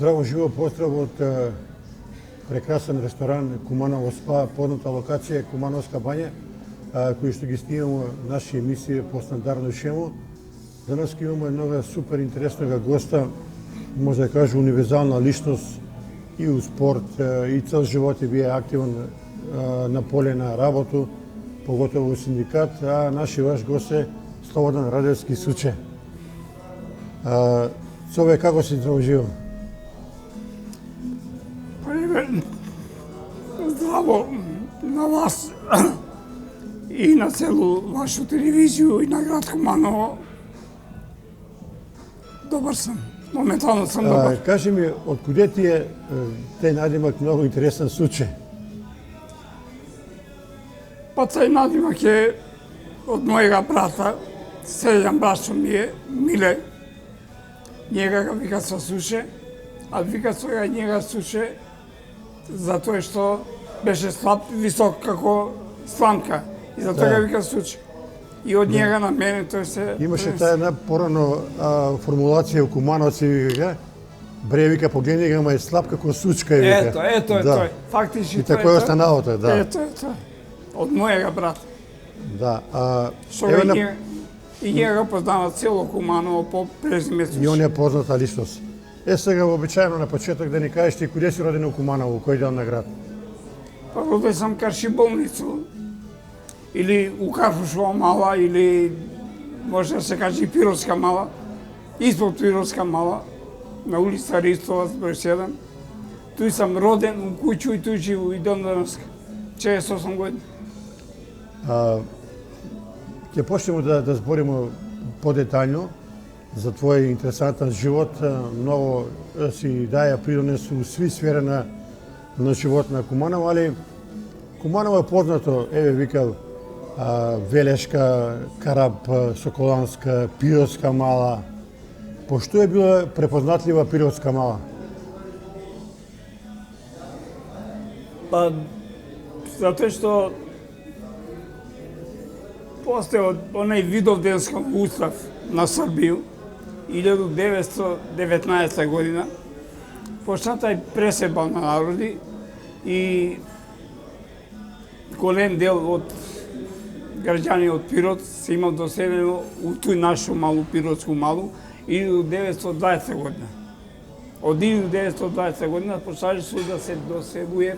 Здраво живо поздрав од прекрасен ресторан Куманово спа, позната локација Кумановска бања, кој што ги снимаме наши емисии по стандардно шему. Денес имаме една супер интересна госта, може да кажа универзална личност и у спорт, и цел живот е бие активен на поле на работу, поготово во синдикат, а наши ваш гост е Слободан Радевски Суче. Сове, како си здраво живо? Здраво на вас и на целу вашу телевизiju и на град Куманово. Добар сам. Моментално сам добар. Кажи ми, од куде ти е тај надимак многу интересен Суче? Па тај надимак е од мојега брата, седен братчо ми е, Миле. Njega ga vika sa Suče, a vika svoga njega Suče zato je što беше slab, visok како Slanka. I zato ga vika Suče. I od njega na mene to se... Имаше таа една порано формулација у Кумановци, вика, бре, вика, погледни го, ама е слаб како сучка, вика. Ето е тој. Фактички и тако е останалото, да. Ето е тој. Од мојега брат. Да, И njega poznava cijelo Kumanovo po prezime Suče. И он е позната личност. Сега обичаено на почеток да ни кажеш ти куде си роден у Куманово, кој дел на град? Па роден сам Карши болницу. Или у Карфушова мала, или може да се каже и Пиротска мала. Испод Пиротска мала, на улица Ристовац, број 7. Туј сам роден, у куќу и туј живу и дон денеска. 48 години. Ќе почнеме да збориме подетаљно за твој интересантен живот. Многу си даја придонес у сви сфери на живот на Куманово, али Куманово е познато, еве викав, Велешка, Караб, Соколанска, Пиротска мала. Пошто е била препознатлива Пиротска мала? Па, затоа што после од онај Видовденски устав на Србија, 1919 година, почна тај пресебал на народи и голем дел од граѓани од Пирот се имал доселено у тој нашу малу Пиротску малу 1920 година. Од 1920 година почнали се да се доселуе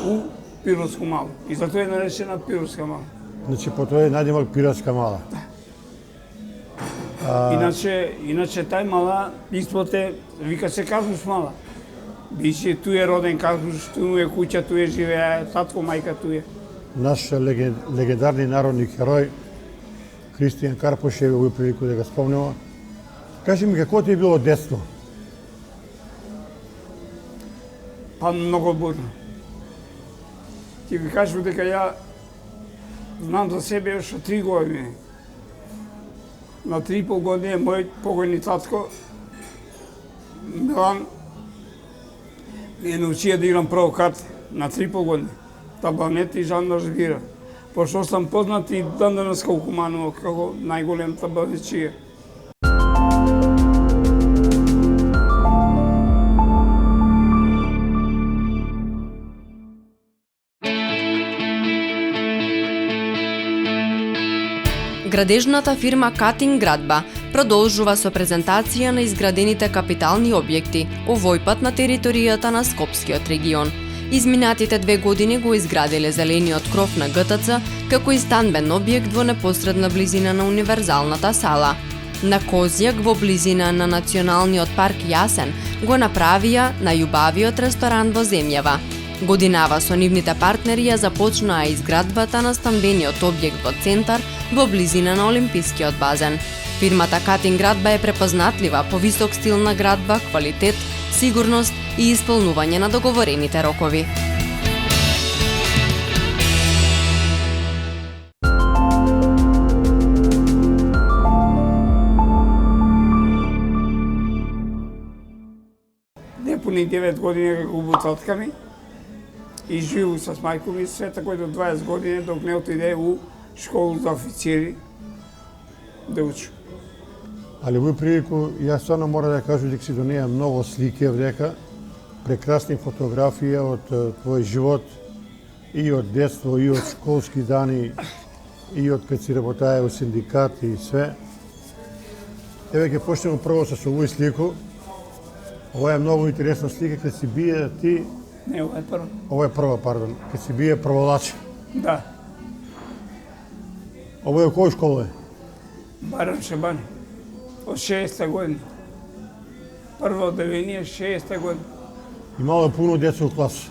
у Пиротску малу и затоа е наречена Пиротска мала. Значи, по тој надимак Пиротска мала. Иначе тај мала испод е, вика се Карпуш мала. Бише туј е роден Карпуш, туј е куќа, туј е живеа, татко, мајка туј е. Наш легендарни народни херој Христијан Карпуш е во прилику да го спомнува. Кажи ми, како ти е било детство? Па многу бурно. Ти ви кажу дека ја знам за себе još od 3 godine. Na 3,5 godine moj pokojni tatko, Milan, me naучија да играм право карти на 3,5 години. Табанет и Жан разбира. Пошто сам познат и дан денеска у Куманово како најголем табанетчија. Градежната фирма Катин Градба продолжува со презентација на изградените капитални објекти, овој пат на територијата на Скопскиот регион. Изминатите 2 години го изграделе зелениот кров на ГТЦ, како и станбен објект во непосредна близина на универзалната сала. На Козјак, во близина на Националниот парк Јасен, го направија најубавиот ресторан во земјава. Годинава со нивните партнери ја започнаа изградбата на станбениот објект во центар, во близина на Олимпискиот базен. Фирмата Катин Градба е препознатлива по висок стил на градба, квалитет, сигурност и исполнување на договорените рокови. Непуни 9 години како бутатка ми и живу с мајко ми света кој до 20 години док не отиде у школу за официери да учи. али во прилику јас стварно мора да кажам дека си донеја многу слики овдека, прекрасни фотографија од твој живот и од детство, и од школски дани, и од кога си работае во синдикат и све. Еве ќе почнеме прво со овој слику. Ова е многу интересна слика кога си бие ти. Не, ова е прво. Ова е прва, пардон, кога си бие прволач. Да, Ова е кој школа е? Баран Шабани. Од 6-та година. Прво одделение, 6-та година. Имало пуно деца у класа.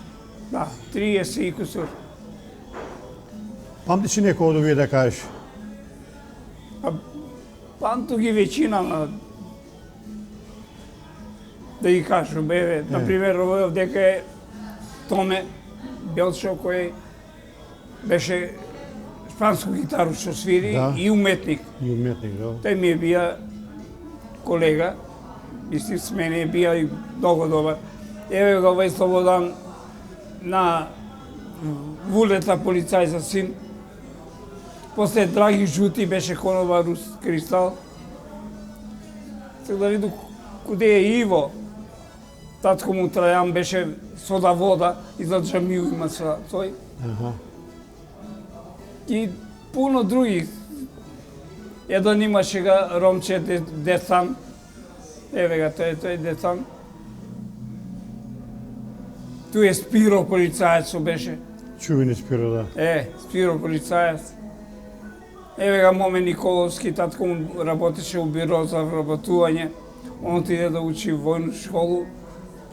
Да, 30 и кусур. Памтиш ли некој од овие да кажеш? Памту ги веќина на да ги кажу, беве, например, овој овдека е Томе Белчо, кој беше шпанску гитару што свири и уметник. И уметник, да. Тој ми е бија колега, мислим с мене е бија и многу добар. Еве го овој Слободан на Вулета полицај за син. После Драги Жути беше конова Рус Кристал. Сега да виду куде е Иво. Татко му Трајан беше сода вода и за джамију има са тој. И пуно други. Еден имаше га Ромче Десан. Еве га тој Десан. Ту е Спиро полицајец беше. Чувени Спиро, да. Спиро полицајец. Еве га Моме Николовски, татко му работеше у биро за вработување. Он отиде да учи војну школу,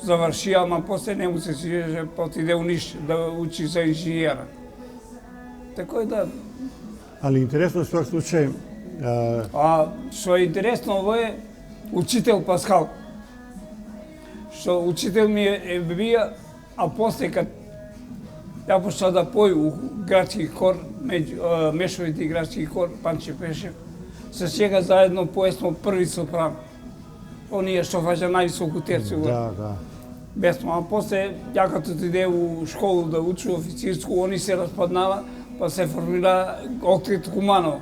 заврши, ама после не му се свиеше, па отиде у Ниш да учи за инженера. Така да. Али интересно во секој случај. Што е интересно, ово е учител Паскал. Што учител ми е бија, а после кад ја почна да пој у градски хор, мешовити градски хор, Панче Пешев, се сега заедно поесмо први сопран. Оние што фаќа највисоку терцiju. Да. Бесмо, а после, ја като иде у школу да учи официрску, они се распаднава, па се формира Окрит Куманово.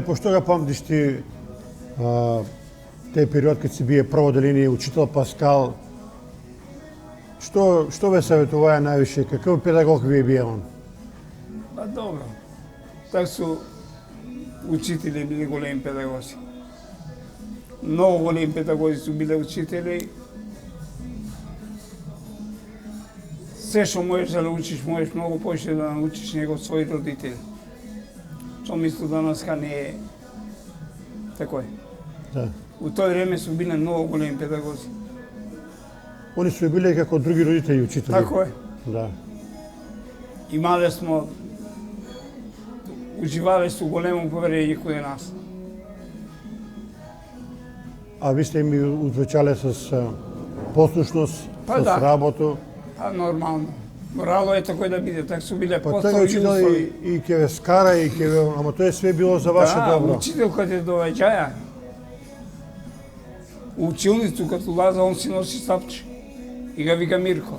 Пошто ga памтиш ти тој период кога си бие прво одделение учител Паскал, што ве советуваа највише, каков педагог ви бие он? Па добро. Так су учители били големи педагози. Многу големи педагози су биле учители. Се што можеш да научиш, можеш многу повеќе да научиш него од своји родители. Што мислам данаска не е такој. Да. У тој време су биле многу големи педагози. Они су биле како други родители и учители. Тако е. Да. Имале смо, уживале су големо поверење кој нас. А ви сте ми утвечале с послушност, с работу. Нормално. Морало е такој да биде, така су биле Па построи учител услови. и ќе ве скара и ќе ве, ама тоа све било за ваше добро. Да, учител кога те довеѓаја. У училницу като лаза, он си носи сапче. И га вика Мирко.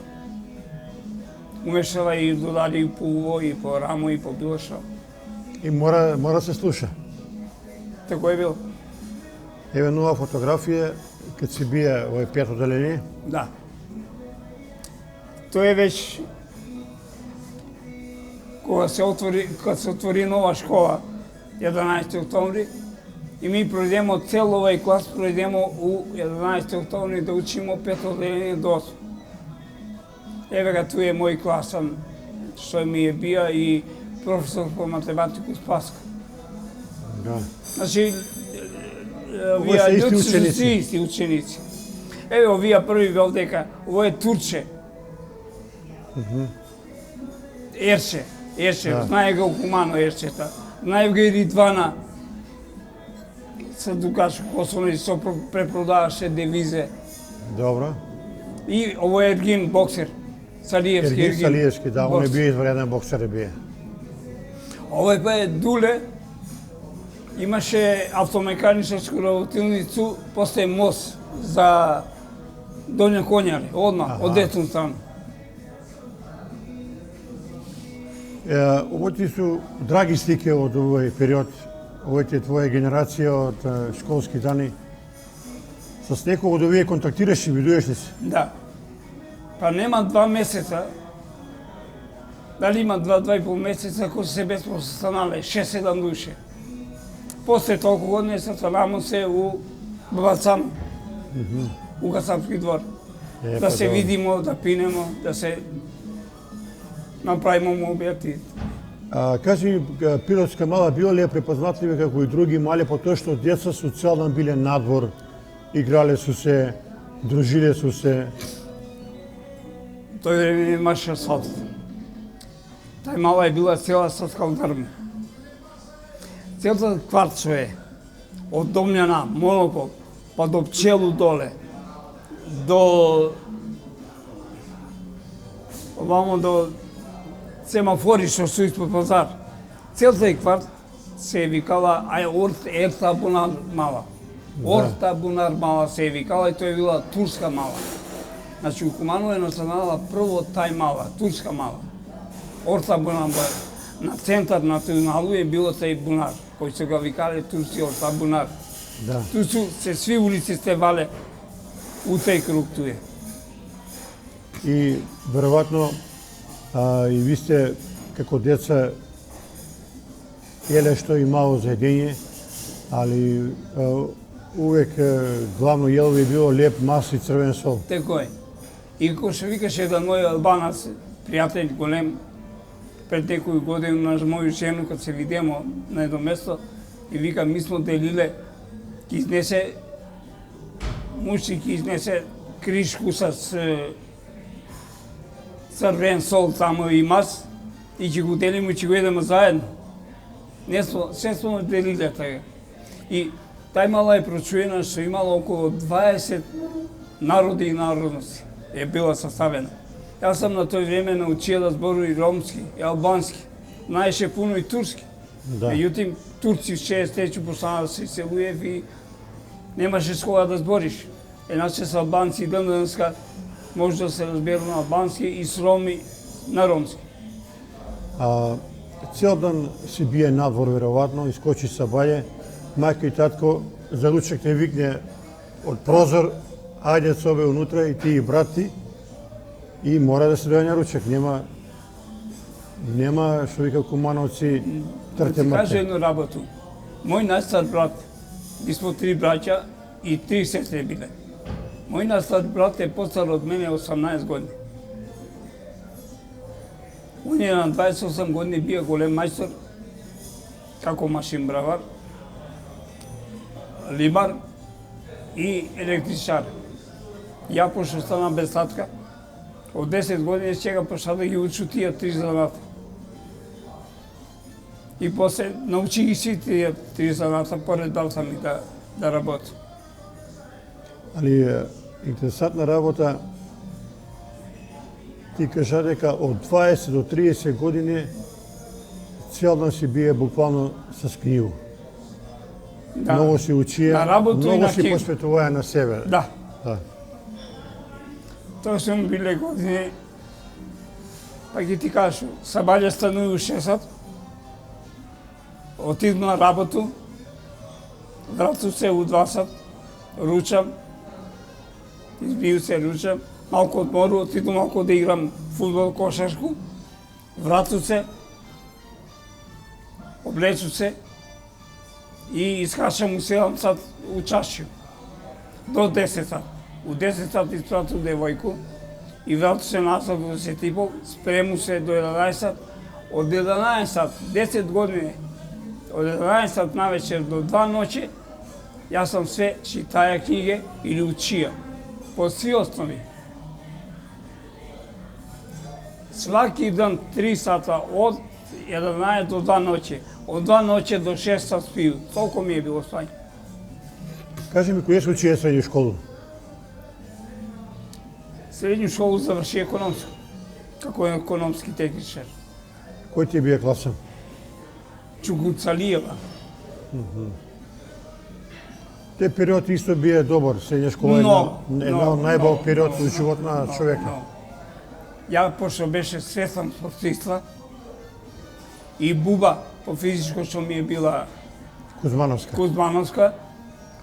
Умешала и додаде и по уво, и по рамо, и по било што. И мора се слуша. Тако е било. Еве нова фотографија, кога си бие овој пето одделение. Да. Тоа е веќе кога се отвори нова школа, 11 октомври, и ми пројдемо цел овај клас, пројдемо у 11 октомври да учимо пето одделение до 8. Еве га туе мој класан, што ми е бија и професор по математику Спаска. Да. Значи, Ово се исти ученици. исти ученици. Еве овие први овдека, ово е Турче. Ерче, знае го Кумано Ерчета. Знае го и Ридвана. Се Дукаш Косони со препродаваше девизе. Добро. И ово е Ергин боксер. Салиевски Ергин Салиевски, да, он е бие извареден боксер бие. Овој па е Дуле. Имаше автомеканичарску работилницу, после мост за Доња Конјаре, одма, од детон страна. Ово ти су драги слики од овој период. овојте твоја генерација од школски дани, с некој од овие контактираш и видуваш ли си? Да. Па нема 2 месеца, дали има 2-2,5 месеца, кои се сме станале 6-7 души. После толку години се станамо се у Бабацан, у Касапски двор. Да се видимо, да пинемо, да се направимо објекти. Кажи ми, Пиротска мала било ли е препознатливе како и други мали, по тоа што деца со цел ден биле надвор, играле со се, дружиле со се? Тој време имаше асфалт. Тај мала е била цела со скалдарми. Целата квартчо е, од Домјана, Монопол, па до Пчелу доле, до овамо до семафори што се испод пазар. Целта кварт се викала Орта Бунар мала. Орта Бунар мала се викала и тоа е била турска мала. Значи у Куманово е настанала прво тај мала, турска мала. Орта Бунар на центар на туналу е било тај бунар, кој се го викале турски Орта Бунар. Да. Ту се сви улици сте вале у тај круг туе. И веројатно и ви сте како деца еле што и мало за едење, али увек главно јело ви било леп мас и црвен сол. Теко е. И како што викаше еден мој албанец, пријател голем, пред некои години на моју жену, кога се видемо на едно место, и вика, ми смо делиле, ки изнесе, муши ки изнесе кришку с црвен сол таму и мас, и ќе го делиме, ќе го едеме заедно. Не смо, се смо делиле така. И тај мала е прочуена што имала околу 20 народи и народности е била составена. Јас сам на тој време научија да зборувам и ромски, и албански, знаеше пуно и турски. Да. Меѓутим, турци 60 почнаа да се иселуев и немаше с кога да збориш. Иначе с албанци и денеска може да се разберу на албански и с роми на ромски. Цел ден си бие надвор, веројатно, искочи са баје, мајка и татко за ручек те викне од прозор, ајде собе унутра и ти и брат ти, и мора да се дојде на ручек. Нема што вика Кумановци трте Ти кажа мрте. едно работу. Мој најстар брат, ми смо 3 браќа и 3 сестри биле. Мој најстар брат е постар од мене 18 години. Он е на 28 години бија голем мајстор, како машин бравар, либар и електричар. Ја пошто стана без татка, од 10 години сега почна да ги учу тие 3 заната. И после научи ги си тие 3 заната, поред дал сам и да работи. Али интересантна работа, ти кажа дека од 20 до 30 години цел ден си бие буквално с книгу. Да. Многу си учија, На работу и многу на си книгу. посветуваја на себе. Да. Да. Тоа сум биле години, па ги ти кажу, сабаља стануи у 6, отиду на работу, врату се у 2, ручам, избiju се, ручам, малку одмору, отиду малку да играм фудбал, кошарку, врату се, облечу се и искачам у 7 сат у чашју, до 10 сат. У 10 сат испрату девојку и врату се назад до 10:30, спрему се до 11 сат. Од 11 сат, 10 години, од 11 сат навечер до 2 ноќе, јас сам све читаја книге или учија, по сви основи. Сваки ден 3 сата од 11 до 2 ноќе, од 2 ноќе до 6 сат спiju, толку ми е било спање. Кажи ми, која се учија средњу школу? Средњу школу заврши економско, како економски техничар. Кој ти бие класа? Чугуцалиева. Те период исто бие добар, средња школа е една од најбал период во живот на човека. Ја пошто беше свесен спортиста и буба по физичко што ми е била Кузмановска.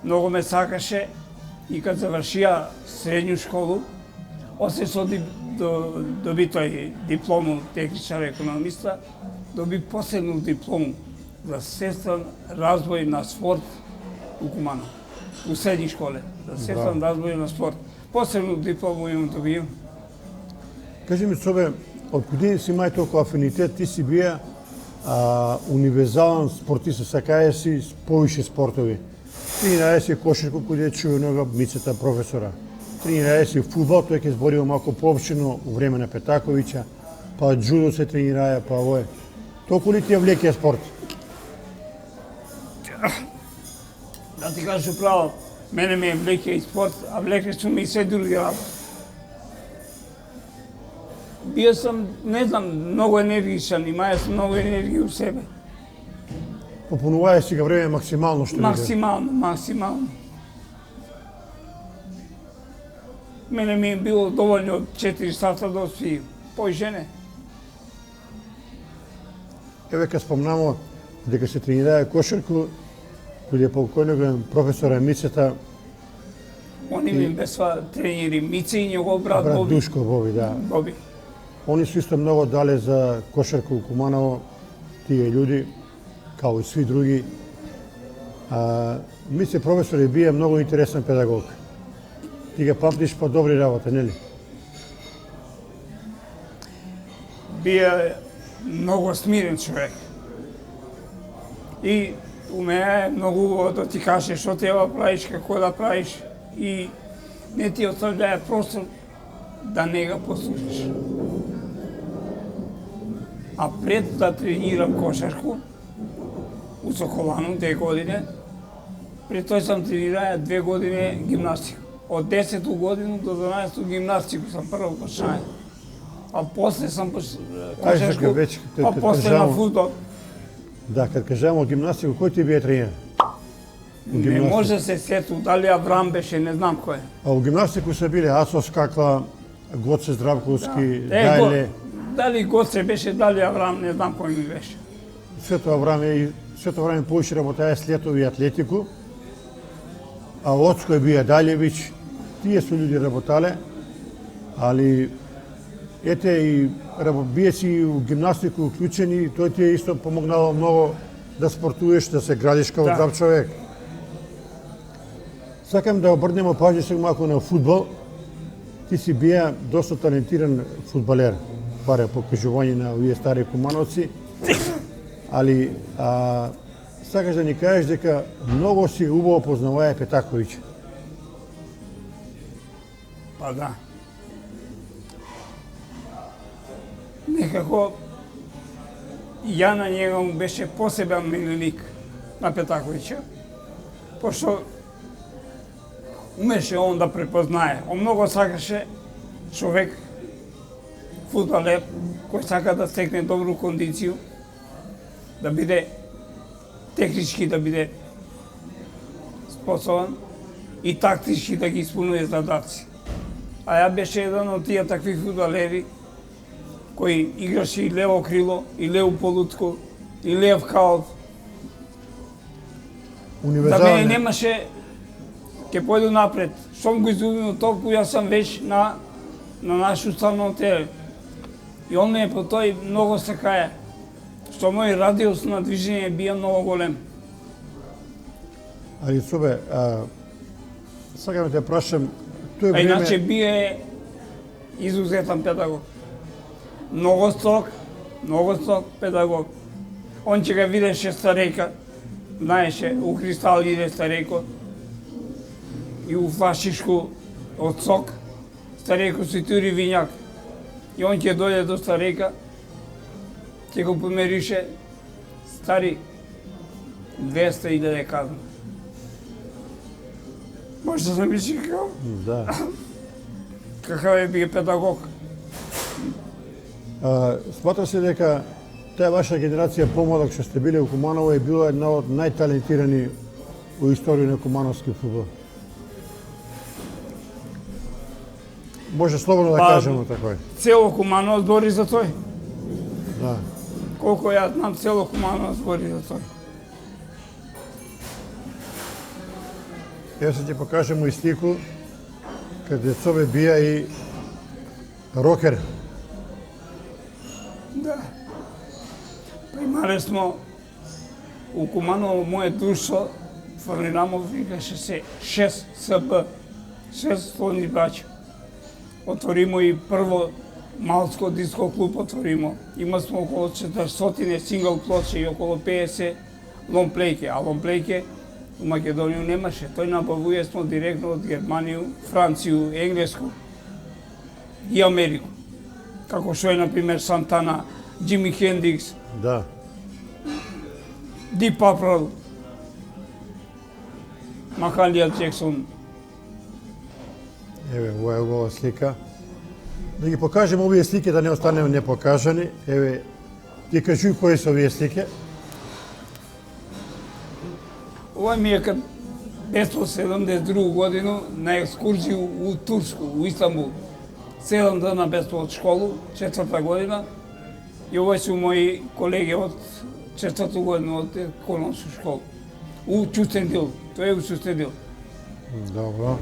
Многу ме сакаше и кога завршија средњу школу, освен со доби тој диплому техничар економиста, доби посебну диплому за свестен развој на спорт у Куманово, у средњи школе, за свестен развој на спорт. Посебну диплому имам добијам. Кажи ми, Цобе, од куди си мај толку афинитет, ти си бија универзален спортист, сакаја си повише спортови. Тренираја си кошарку, куде чуја нога Мицата професора. Тренираја си фудбал, тој ќе зборил малку поопштено у време на Петаковиќа, па джудо се тренираја, па овој. Толку ли ти ја влекија спорт? Да ти кажу право, мене ме влекија и спорт, а влеке су ми и се други работи. Бија сам, не знам, многу енергичен, имаја сам многу енергија у себе. Попунуваја си га време максимално што Максимално. Мене ми е било доволно 4 сата да спијам, поише не. Еве ка спомнамо дека се тренираја кошарку, кој е покојног професора Мицата. Они ми бесва тренери Мици и негов брат Брат Боби. Душко Боби, да. Боби. Они се исто многу дале за кошарку у Куманово, тие људи, као и сви други. Мице професор е бија многу интересен педагог. Ти ga памтиш по добри работа, нели? Бија многу смирен човек. И у мене е многу убаво да ти каже што треба правиш, како да правиш и не ти оставляе простор да не го послушаш. А пред да тренирам кошарку, у Соколану 2 години, пред тој сам тренираја 2 години гимнастика. Од 10 годину до 12 гимнастику сам прво почнаа. А после сам кошарку, а после на фудбал. Да, кад кажамо гимнастика, кој ти бија тренер? Не може се сету, дали Аврам беше, не знам кој. А у гимнастику се биле Ацос Какла, Гоце Здравковски, Гајле. Дали Гоце беше, дали Аврам, не знам кој ми беше. Свето време поише работаја слетови и атлетику, а Оцко бија Далјевич, тие су луѓе работале, али ете и бие си у гимнастику уклучени, тој ти е исто помогнало многу да спортуваш, да се градиш као здрав човек. Сакам да обрнеме паžnju сега малку на фудбал. Ти си бија доста талентиран фудбалер, баре по кажување на овие стари кумановци, али сакаш да ни кажеш дека многу си убаво познаваја Петаковиќ. Па да. Некако ја на njega му беше посебен миленик на Петаковиќа, пошто умеше он да препознае. Он многу сакаше човек, фудбалер, кој сака да стекне добру кондиција, да биде технички, да биде способен и тактички да ги исполнува задаци. А ја беше еден од тие такви фудбалери кој играше и лево крило, и лево полутко, и лев каут. За мене немаше ќе појду напред. Штом го изгубимо толку, јас сам веќе на нашу стану теле. И он ме по тој многу сакаја. Што мој радиус на движење бија многу голем. Али Цобе, сакам да те прашам, тој време... време... Иначе бија изузетен педагог. Многу строг педагог. Он ќе га видеше старека, знаеше, у Кристал иде стареко, и у Фашишку од сок, стареко си тури вињак. И он ќе дојде до старека, ќе го померише, стари 200.000 казна. Може да замисли како? Да. Какав е бие педагог? Смatra се дека таа ваша генерација помладок што сте биле у Куманово е била една од најталентирани у историја на кумановски фудбал. Може слободно да кажеме така е. Цело Куманово збори за тој. Да. Колку ја знам, цело Куманово збори за тој. Ево се ќе покажемо и слику каде децове бија и рокер. Да. Па имале смо у Куманово моје друштво, формирамов викаше се 6 СБ, 6 слони браќа. Отворимо и прво малско диско клуб отворимо. Има смо околу 400 сингл плочи и околу 50 лонплейке, а лонплейке у Македонија немаше. Тој набавуе смо директно од Германија, Франција, Енглеско и Америку. Како што е, например, Сантана, Джими Хендрикс, Да. Deep Purple, Махалија Джексон. Еве, ова е убава слика. Да ги покажем овие слики, да не останеме непокажани. Еве, ти кажуј кои се овие слики. Ова ми е кад 572 годину на екскурзија у Турску, у Истанбул. 7 дана без од школу, 4-та година. И овој се мои колеги од 4-та година од економска школа. У Чустендил, тој е у Чустендил. Добро.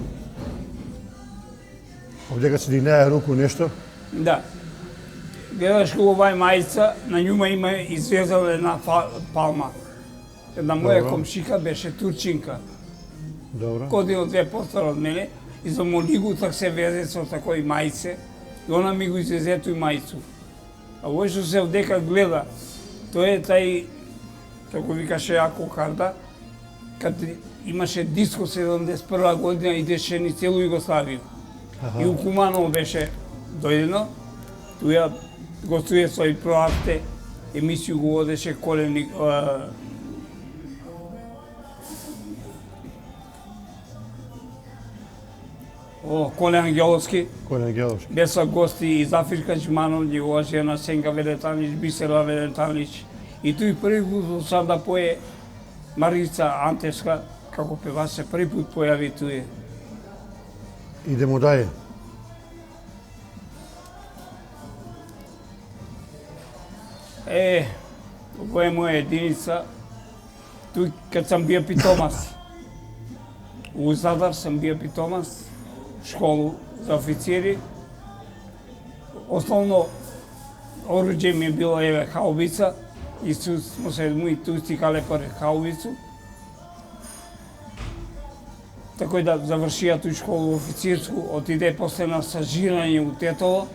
Овдека се дигнае руку нешто. Да. Гледаш како овај мајца, на њума има извезала една палма. Една моја Добро. комшика беше турчинка, Добро. година две постара од мене, и за молигутак се везе со такој мајце, и она ми го извезе тој мајцу. А овој што се овдека гледа, тој е тај, како викаше Ако Карда, кад имаше диско 71 година, идеше ни целу Југославија. И у Куманово беше дојдено, туја гостуе свој проакте, емисију го водеше Коленик, Коле Ангеловски, Кој не гледаш? беа гости из Африка Джиманов, негова жена Сенка Велетанич, Бисера Велетанич. И тој први пут сад да пое Марица Антеска, како певаше, први пут појави туе. Идемо дале. Ова е моја единица. Туј кад сам бија питомас. У Задар сам бија питомас, школу за официери. Основно оруđe ми е било еве хаубица, и смо се мои ту стикале по хаубицу. Тако да завршија тој школу официрску, отиде после на стажирање у Тетово.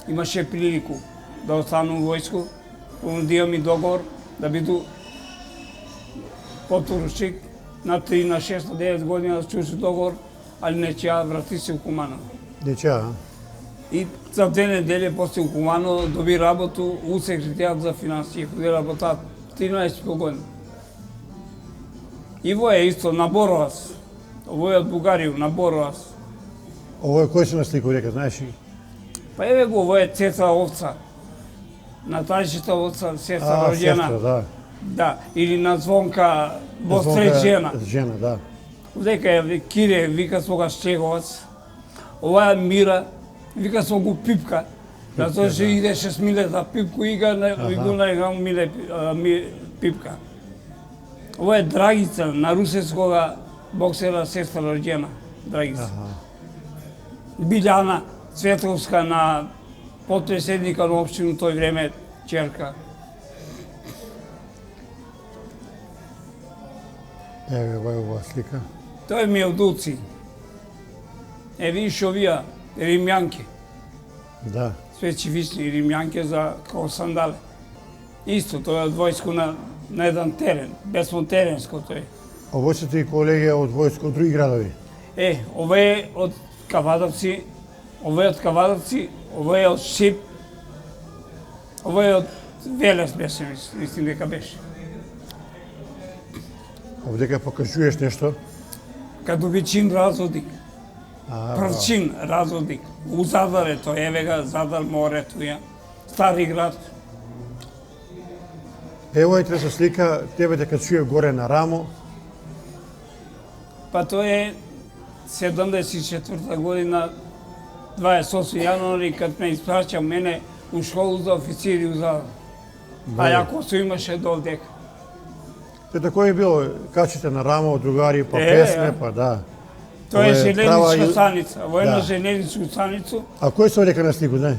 Имаше прилику да остану у војску, понудија ми договор да биду потуршик на 3, на 6, на 9 година да чушу договор, али не ќе врати се у Куманово. Деча, И за 2 недели после у Куманово доби работу у секретаријат за финансии, каде работа 13 години. И во е исто на Боровас. Ово е од Бугарија, на Боровас. Ово е кој се на слику, река, знаеш ли? Па еве го, ово е Цеца Овца. Наталичата Овца, сестра роđена. Сестра, да. Да, или на Звонка Бострет жена. Жена, да. Дека е Кире, вика свога Щеговац. Ова е Мира, вика свогу Пипка. Затоа што идеше с Миле за Пипку ига, и го најгам Миле Пипка. Ова е Драгица, на русескога боксера сестра роđена, Драгица. Билјана Цветовска, на потпредседника на општину тој време, ќерка. Еве, ова е ова слика. Тој ми е од Уци. Видиш овија римјанки, Да. специфични римјанки за како сандале. Исто, тој е од војско на еден терен, бесмо теренско тој. Ово се ти колеги од војско од други градови. Ова е од Кавадовци, ова е од Кавадовци, ова е од Шип, ова е од Велес беше, мислим дека беше. Овдека покажуваш нешто. Кадовичин разводик, А, Првчин разводик, у Задар е тој, еве га Задар море туја, Стари град. Ево е интересна слика, тебе те качуе горе на рамо. Па тој е 74 година, 28 јануари, кад ме испраќа мене у школу за официри у Задар. А јако се имаше до овдека. Кој е било качите на рамо, другари, па песме, па да. Тоа е железничка права- станица, воена Да. железничку станицу. А кој се дека на слику, знај?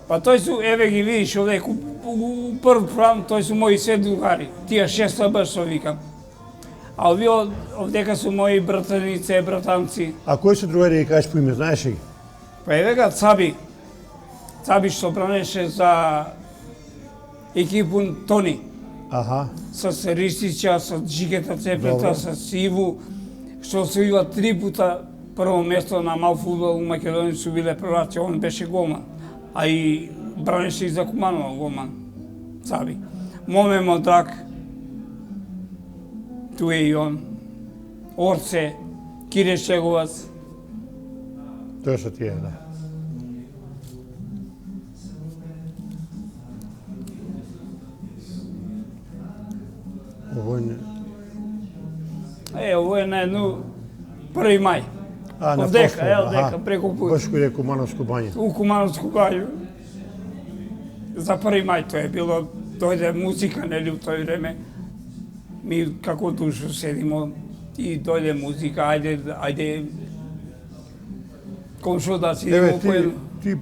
Па тој су, еве ги видиш овдека, у прв план, тој су мои се другари, тие 6 башо викам. А овие овдека су мои братанице, братанци. А кој се другари да кажеш по име, знаеш ли? Па еве га Цаби. Цаби што бранеше за екипун Тони. Аха, С Ристича, с Джикета Цепета, Добро. с Иву, што освоила 3 пута прво место на мал фудбал у Македонија су биле прваци, он беше голман. А и бранеше и за Куманова голман. Цаби. Моме Модрак, ту е и он. Орце, Кире Шеговац. тоа се тие, да. Овој не... Ово е на едну 1 мај. А, на Овдека, Косово, овдека, аха. преку пут. Баш кој е Кумановско бање. У Кумановску бању. За 1 мај тоа е било, дојде музика, нели, у тој време. Ми како душу седимо и дојде музика, ајде, комшо да си Еве, идемо по едно. ти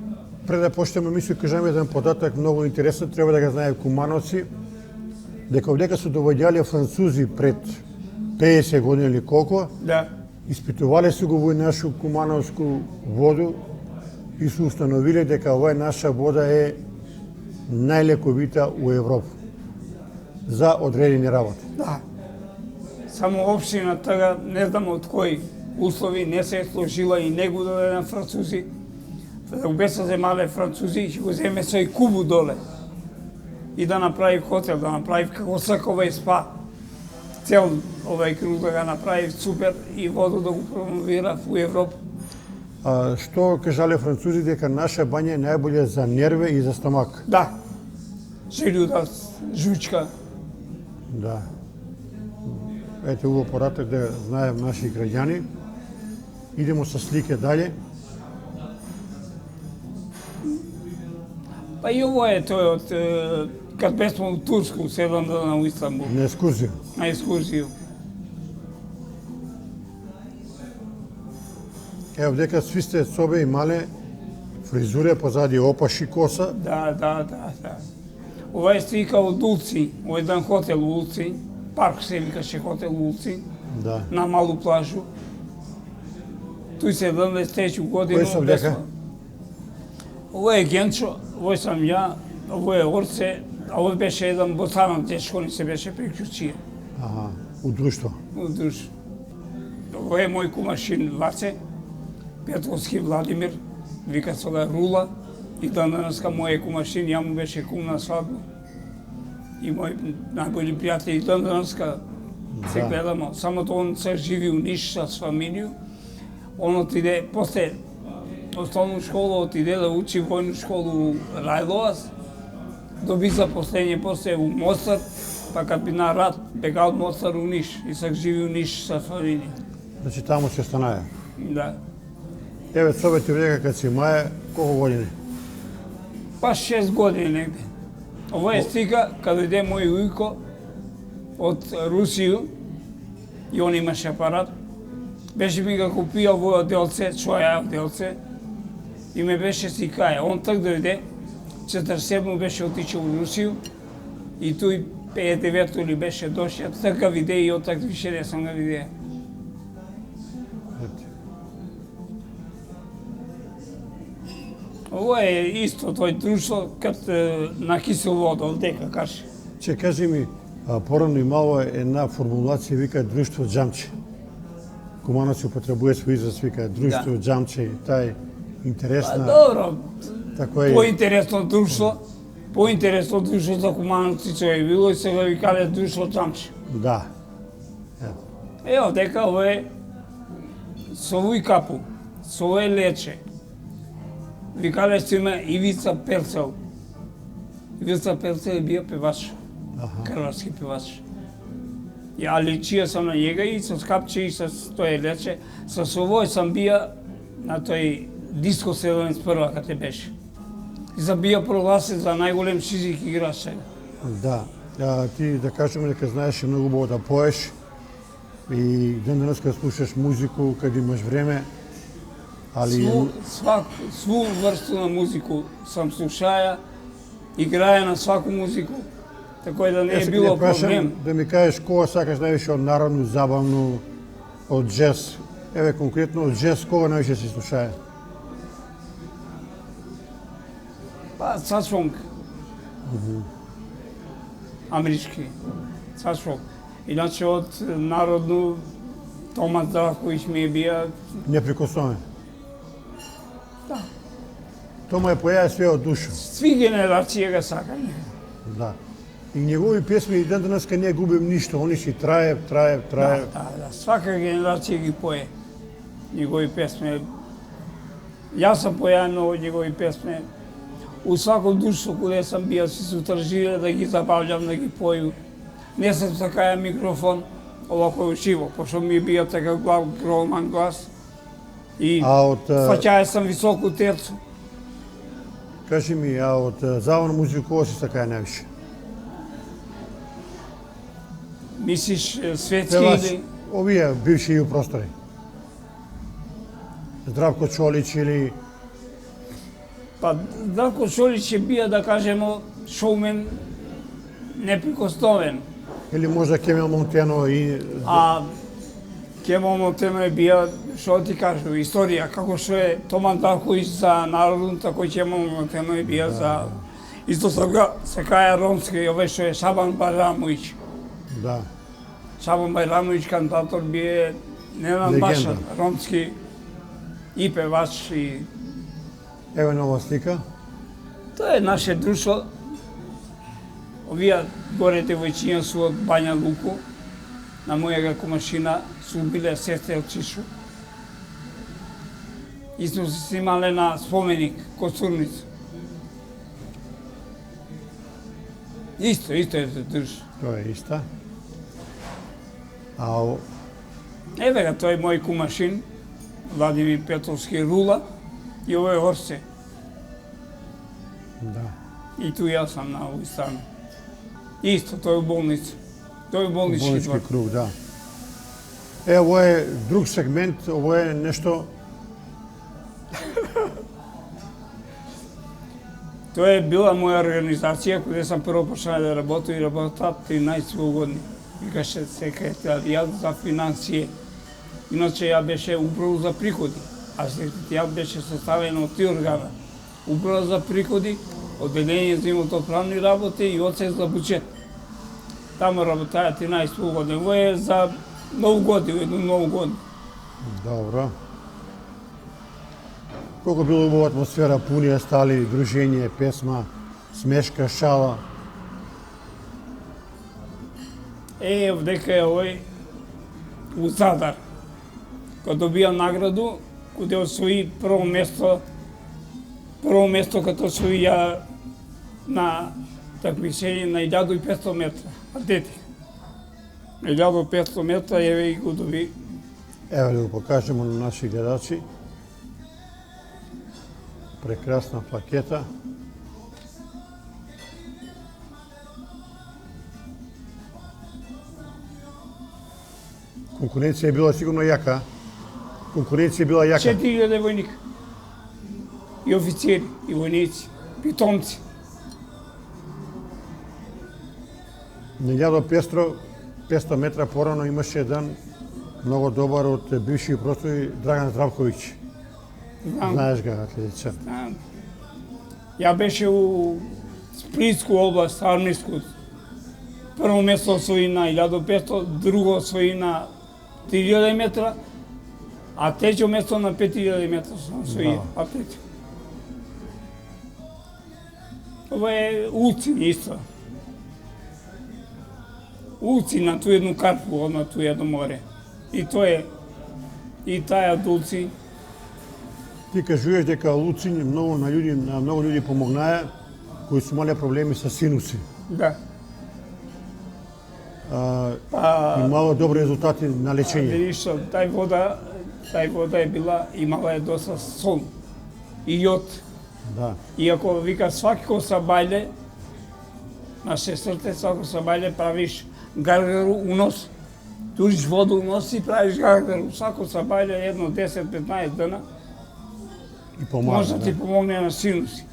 пред да почнеме мислам кажам еден податок многу интересен, треба да го знае кумановци, дека овдека се довоѓале французи пред 50 години или колку, Да, испитувале се го во нашу кумановску воду и се установиле дека оваа наша вода е најлековита у Европа за одредени работи. да. Само општина тага, не знам од кои услови, не се е сложила и не го даде на французи. Да го беса земале французи и ќе го земе сој Кубу доле. И да направи хотел, да направи како сакова и спа. Цел овај круг да го направи супер и воду да го промовира у Европа. А што кажале французи дека наша бања е најболја за нерве и за стомак. Да, желјуда, жучка. Да. Ете убав пораток да знаем наши граѓани. Идемо со слике дале. Па и ово е тој од кад бесмо у Турску, 7 дана у Истанбул, На екскурзија. на екскурзија. Ево дека сви сте собе имале фризуре позади опаши коса. Да. Ова е слика од Улци, во еден хотел у Улци, парк се викаше хотел у Улци, Да. на малу плажу. Туј 73 година. Кој сум дека? Ова е Генчо, овој сам ја, ово е Орце, а овој беше еден босанов дечко, ни се беше приклучија. Аха, у друштво. Душ. Ово е мој кумашин Ваце, Петровски Владимир, вика се га Рула, и денеска мој кумашин, ја му беше кум на свадба. И мој најболи пријател, и денеска се Да. гледамо. Само тоа он се живи у Ниш с фамилију. Он отиде, после основна школа отиде да учи војну школу у Рајлоас, доби запослење после у Мостар, па кад би на рат бега од Мостар у Ниш и сак живи у Ниш со фамилија. Значи таму се станае. Да. Еве собете дека кад си маја, колку години? Па 6 години негде. Ова е слика каде иде мој ујко од Русија и он имаше апарат. Беше ми го купио во делце, своја делце, и ме беше сликаја. Он так дојде, 47 беше отичал у Русија и тој 59 или беше дошја, така виде и од так више не сам га видеа. Ете. Ова е исто тој друштво кад на кисел вода, овдека каже. Че кажи ми, порано имало една формулација вика друштво џамче. Кумановци употребува свој израз вика друштво џамче, тај Па интересна. добро, Тако е. поинтересно друштво, поинтересно друштво за кумановци што е било и сега ви кале друштво Џамче. Да. Ево, дека ово е со овој капу, со овој лече. Ви кале што има Ивица Перцел. Ивица Перцел е бија певач, Аха. крварски певач. Ја личија сам на njega и со капче и со тој лече. Со овој сам бија на тој диско 71 каде беше. И сам бија прогласен за најголем шизик играч сега. Да. Ти да кажеме дека знаеш многу убаво да поеш и ден денеска слушаш музику кога имаш време, али Сву врсту на музику сам слушаја, играе на сваку музику, така да не е било проблем. Да ми кажеш кога сакаш највише од народно, забавно, од джез. Еве конкретно од джез кога највише се слушае? Па, сасвонг. Амерички. Сасвонг. Иначе од народно, Томас Здравковиќ ми е бија. Неприкосновен. Да. Тома е појаја све од душа. Сви генерации ga сакање. Да. И негови песми и ден денеска не губим ништо, они си трае. Да. Свака генерација ги пое негови песми. Јас сам појаја многу негови песми. У свако друштво каде сам бија си се утражиле да ги забавljам, да ги поју. Не сам сакаја микрофон, овако ушиво, пошто ми бија така громан глас. И фаќаја сам високу терцу. Кажи ми, а од забавна музика кога си сакаја највише? Мислиш светски или? Овие бивши ју простори. Здравко Чолич или... Па, Здравко Чолич е бија, да кажемо, шоумен неприкосновен. Или можда Кемел Монтено и... А Кемел Монтено е бија, што ти кажу, историја, како што е Томан Здравковиќ за народно, тако и Кемел Монтено е бија за... Исто сакаја ромски, овој што е Шабан Байрамовиќ. Да. Шабан Байрамовиќ кантатор бие Ненад Башар, ромски и певач и... Еве нова слика. Тоа е наше друштво. Овие горе девојчиња су од Бања Луку, на мојага кумашина су биле сестри од Чишу. И сме се снимале на споменик Костурница. Исто е друштво. Тоа е иста. Еве га тој мој кумашин, Владимир Петровски Рула, и овој Орсе. Да. И ту јас сам на овој страна. Исто, тој е болница. Тој е болнички двор. Болнички круг, да. Ово е друг сегмент, ово е нешто... Тоа е била моја организација, каде сам прво почнал да работам и работат 13 години. Викаше секретаријат за финансија. Иначе ја беше управа за приходи, а секретаријат беше составено од 3 органа. Управа за приходи, одделение за имотоправни работи и одсек за буџет. Таму работаја 13 години. Ово е за нову годину, едну нову годину. Добро. Колко било убава атмосфера, пунија стали, дружење, песма, смешка, шала? Вдека е овој у Задар. Кога добија награду, каде освои прво место като освои ја на такмичење на 1500 метра, атлетика. 1500 метра, еве и го доби. Еве да го покажемо на наши гледачи. Прекрасна плакета. Конкуренција е била сигурно јака. Конкуренција била јака. 4000 војника. И офицери, и војници, питомци. На 1500 метра порано имаше еден многу добар од бивши простори Драган Здравковиќ. Знаеш га, атлетичар. Ја беше у Сплитску област, армиску. Прво место освои на 1500, друго освои на 3000 метра, а трето место на 5000 метра освои атлетика. Ова е Улцин исто. Улцин на ту едну карпу, на ту едно море. И тоа е, и таја од Улцин. Ти кажуваш дека Луцин на многу луѓе помогнаа кои су имале проблеми со синуси. Да. Имало добри резултати на лечење. Видиш, тај вода е била, имала е доста сол и јод. Да. И ако вика сваки ко са бајле, на сестрите, сако сабајле правиш гаргару у нос. Туриш воду у нос и правиш гаргару. Сако сабајле едно 10-15 дена И помага. може да ти помогне на синуси.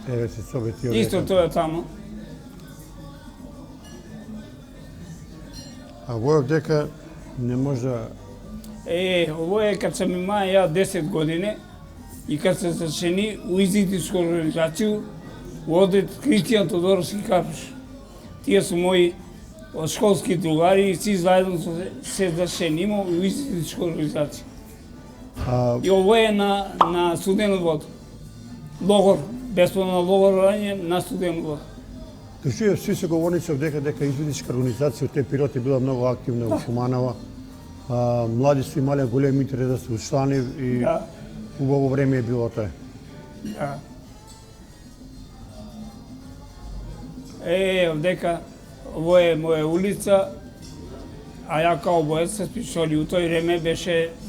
Еве се собети Исто тоа е тамо. А војов дека не може да... Ово е кад сам имаа ја 10 години и кад се зачени у изидичку организацiju у одет Кристијан Тодоровски Карпуш. Тие се мои од школски другари и си заедно се заченимо у изидичку организација. И ово е на студен вод. Логор, бесплатно логорање на студен вод. Кажи, сви се говорници дека извидичка организација од тој период е била многу активна во Куманово. Млади су имале голем интерес да се учлани и убаво време е било тоа. Да. Овдека, ово е моја улица, а ја каубоец се спишоли. У тој време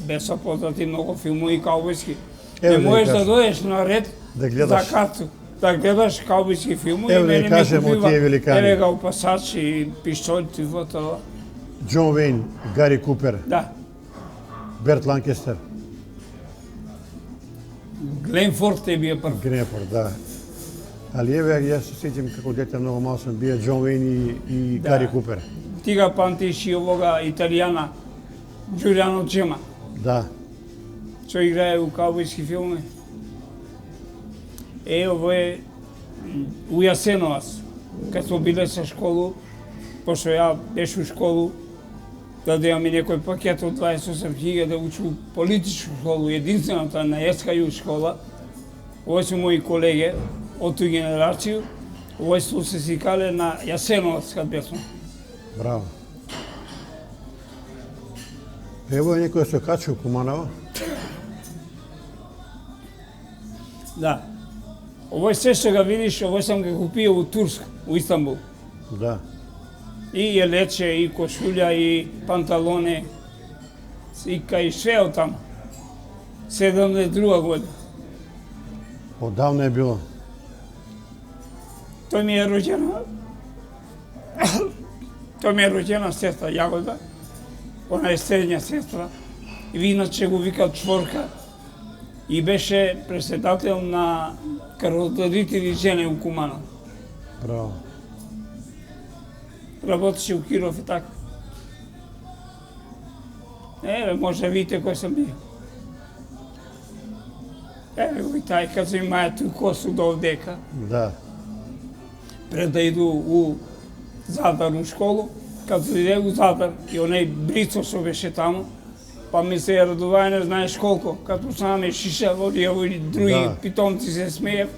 беса познати многу филмови каубојски. Не можеш да дојдеш на ред за карту, да гледаш каубојски филмови. Ево да кажем од тие великани. Еве га упасач и пиштоль, во тоа. Џон Вейн, Гари Купер, Да. Берт Ланкестер. Гленфорд е бија прв. Гренфорд, да. Али еве, јас се сеќам како дете многу мал сум бија Џон Вейн и Гари Купер. Ти га памтиш и овога италијана, Џулијано Джема. Да. Што играе у каубојски филми. Ово е у Јасеновац. Кад смо биле со школу, пошто ја беше у школу, да имаме некој пакет од 28.000 да учу политичку школу, единствената на СКЮ школа. Овој се мои колеги од тој генерација. Овој се сикале на Јасеновац кад бесмо. Браво. Ево е некој да се качи у Куманово. Да. Овој се што ga видиш, овој сам го купио у Турск, у Истанбул. Да. И елече, и кошулја, и панталоне, и кај све од таму. 72 година. Одавна е било. Тој ми е роđена. Тој ми е роđена сестра Јагода. Она е средња сестра. И ви иначе го викат Чворка. И беше председател на крводарители жени у Куманово. Браво. Работеше у Киров и така. Еве, може да видите кој сам бил. Еве го и тај, кад се имаја тој косу до овдека, Да. пред да иду у Задар у школу, кад се иде у Задар и оној брицо што беше таму, па ми се радувај не знаеш колко, кад почнаме шиша, овие други питомци се смеев,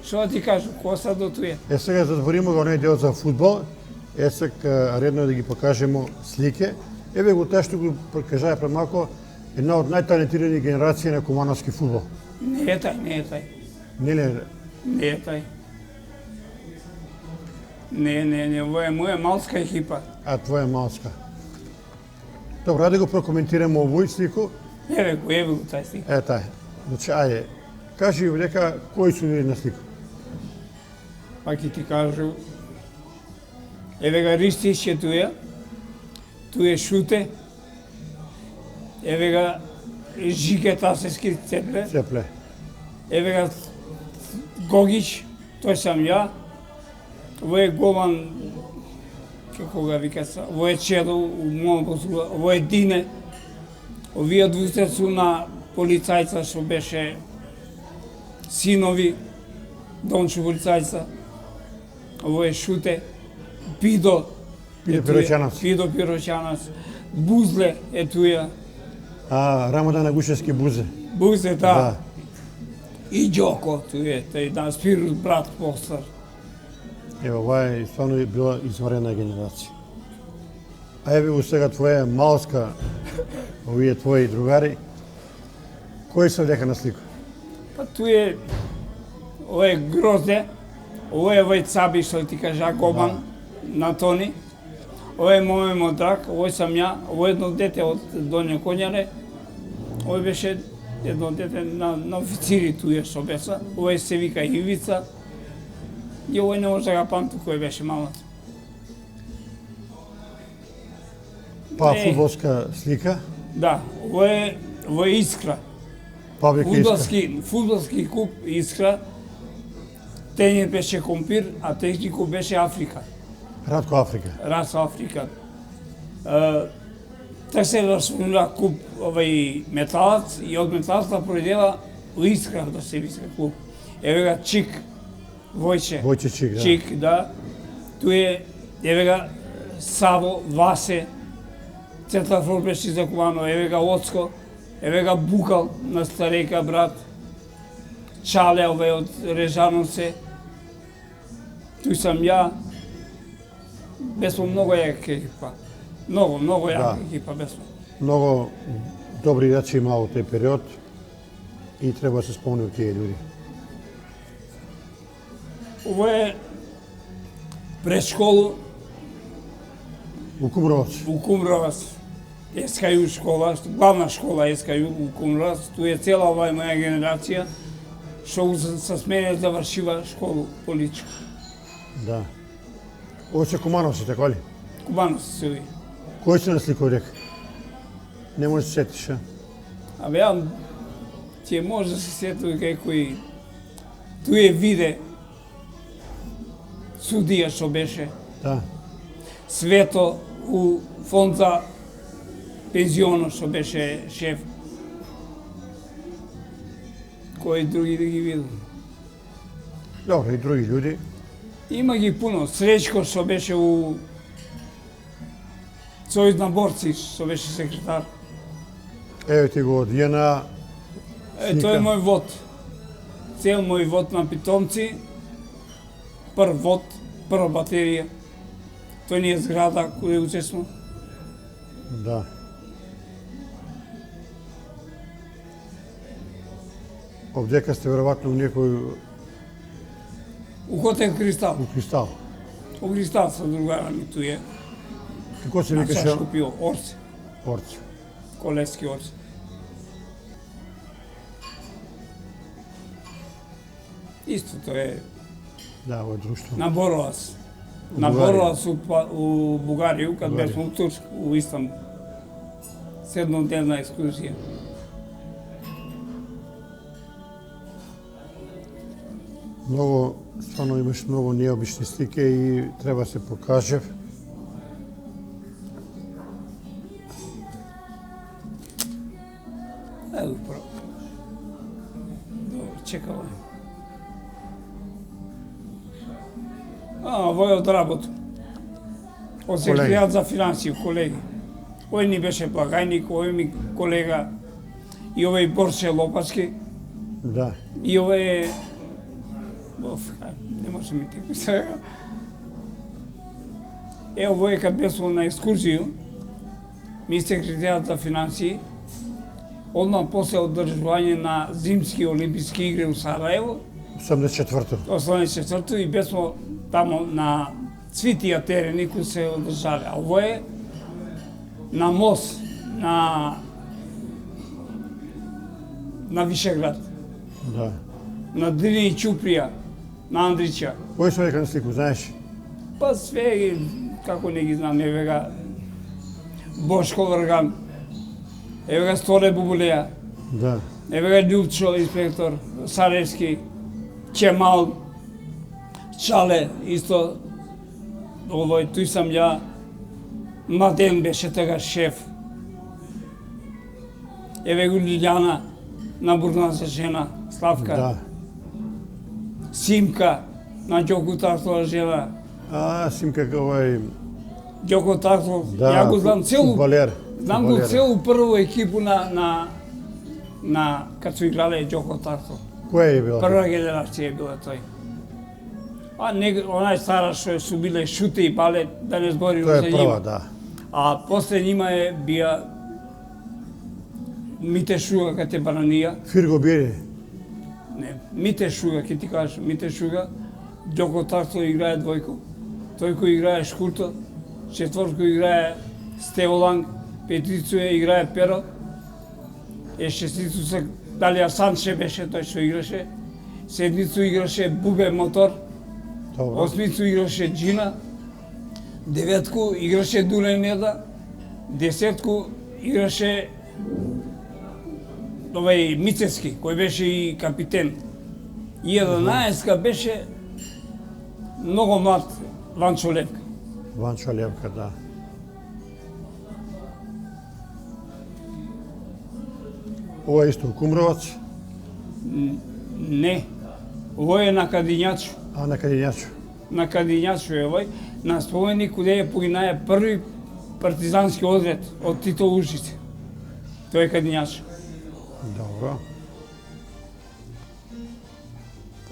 што да ти кажу, коса до туја. Сега затворимо го оној дел за фудбал. Сега редно е да ги покажемо слики. Еве го тоа што го покажаа пред малку, една од најталентирани генерации на кумановски фудбал. Не е тај, не е тај. Неле? Не е тај. Не, ово е моја малска екипа. А твоја малска. Добро, да го прокоментираме овој слику. Еве го тај слик. Тај. Значи, ајде, кажи дека кои су били на слика? Па ќе ти кажу, еве га Ристиш е туја, туе Шуте, еве га Жике Тасески Цепле, Цепле. еве га Гогич, тој сам ја, ово е Гован, како га вика са, ово е Чедо, у мојом посуга, ово е Дине, овие двујца су на полицајца што беше синови Дончо полицајца, ово е Шуте, Пидо Пирочанац, Бузле е туја. Рамадан Агушевски Бузе. Бузе, да. И Џоко туја, тај на Спирус брат постар. Ево, ова е стварно била изварена генерација. А еве го сега твоја малска, овие твои другари, кои се дека на слика? Па туе, ово е Грозде, ово е овој Цаби, што ти кажа, Гобан, на Тони. Ово е мој модрак, ово сам ја, ово е едно дете од Доња Конјаре. Ово беше едно дете на официри туе што беса. Овој се вика Ивица. И овој не може да го памти кој беше мамата. Па фудбалска слика, Да, овој е Искра. Павлик Искра. Фудбалски клуб Искра. Тенјер беше Компир, а технико беше Африка. Радко Африка. Раса Африка. Така се расформира клуб овај Металац и од Металац да проидела у Искра да се вика клуб. Еве га Чик, Војче. Војче Чик, да. Чик, да. Ту е, еве га Саво, Васе, Центарфор беше закувано, еве га Оцко, еве га Букал на старека брат, Чале, овај од Режановце, туј сам ја, бесмо многу јака екипа. Многу јака екипа бесмо. Многу добри играчи има во тој период и треба да се спомнат тие луѓе. Ово е предшколу У Кумровац. у Кумровац, СКЮ школа, главна школа СКЮ у Кумровац, ту е цела оваа моја генерација, што со мене завршива школу политичка. Да. Ово се Кумановци, така ли? Кубановци се ови. Кој се насликува дека? Не може да се сетиш, а? Абе, ја ќе може да се сетува кој ту е виде судија што беше, Да. Свето у фонд за пензионо што беше шеф. Кои други да ги видам? Добро, и други луѓе. Има ги пуно. Сречко што беше у Сојуз на борци, што беше секретар. Еве ти го од ЈНА. Тој е мој вод. Цел мој вод на питомци. Прв вод, прва батерија. Тој не е зграда која учесно. Да. Овдека сте веројатно у некој У Хотел Кристал. у Кристал. У Кристал со другара ми ту е. Како се На викаше? чашко пиво. Орце. Орце. Колески орце. Истото е Да, во друштво. на Боровац. У На Бугарија. Боровац у Бугарија, кад Бугарија. бевме у Турск, у Истанбул. Седнодневна екскурзија. Многу, стварно имаш многу необични слики и треба се покажев. Ево право. Добро, чекаме. Овој е од работа. Од секретаријат за финансии, колеги. Овој ни беше благајник, овој ми колега и овој Борче Лопачки. Да. И ова е... не може ми теку сега. Ово е кад бесмо на екскурзију, ми секретарјат за финансии, одмah после одржување на зимски олимписки игри у Сараево, 84-то. 84-то, и бесмо тамо на цвитија терени кои се одржале. А ово е на мост, на Вишеград, Да. на Дрини Чуприја, на Андрича. Кој се века на слику, знаеш? Па све, како не ги знам, еве га Бошко Врган, еве га Сторе Бубулеја, Да. еве га Љупчо, инспектор, Саревски, Чемал, Чале, исто, овој, туј сам ја, Младен беше тега шеф. Еве го Лилјана, на Бурна за жена, Славка, Да. Симка, на Ѓоко Тартова жена, Симка овој... Ѓоко Тартов, Да, ја го знам целу, фудбалер. знам го целу прву екипу на кад су играле Ѓоко Тартов. Која е била? Прва генерација е била тој. А не, онај стара што су биле Шуте и Бале, да не збориме Тоа за е нива. прва, да. А после нима е бија Мите Шуга кај те Бананија. Фирго Бири. Не, Мите Шуга, ке ти кажеш, Мите Шуга, Ѓоко Тартов играе двојко. Тој кој играе Шкурто, четворко играе Стеволанг, петрицу играе Перо, шестицу се дали Асанче беше тој што играше, седмицу играше Бубе Мотор, Добро. осмицу играше Джина, деветку играше Дуле Неда, десетку играше овај Мицевски, кој беше и капитен. И 11-ка беше многу млад Ванчо Левка. Ванчо Левка, да. Ова е исто Кумровац, Не, овој е на Кадињачу. а на Кадињачу. На Кадињачу е овој, на споменик куде е погинае први партизански одред од Тито Ушице. Тој е Кадињачу. Добро.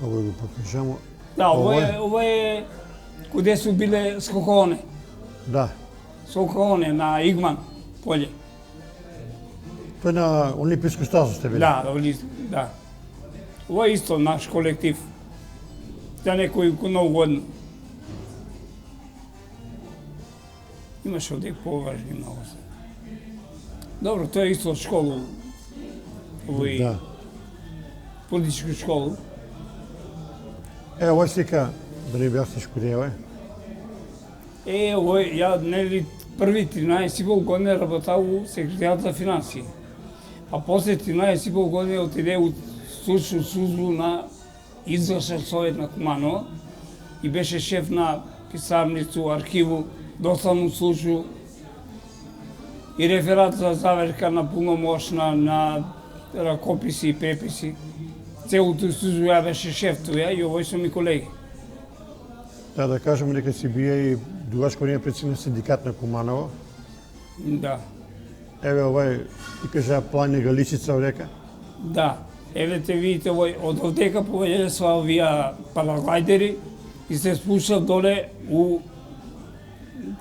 Овој го покажамо. Да, овој е куде су биле скоконе. Да. Скоконе на Игман поле. Тој на Олимписко стазо сте били. Да. Ова е исто наш колектив. За некој многу година. Имаше овде поважни многу се. Добро, тоа е исто од школу. Овој Да. политичку школу. Овој слика, да не објасниш куде е овој? Овој, ја нели први 13,5 години работав у секретаријат за финансии. А после 13,5 години отиде у случну службу на извршен совет на Куманово и беше шеф на писарницу, архиву, доставну службу и реферат за заверка на пуномошна, на ракописи и преписи. Целото службу ја беше шеф туја и овој сум и колеги. Да кажеме дека си бие и дугачко време председник на синдикат на Куманово. Да. Еве овај, ти кажа Плане Галичица овдека. Да, еве те видите овој од овдека повеќе со овие параглайдери и се спушав доле у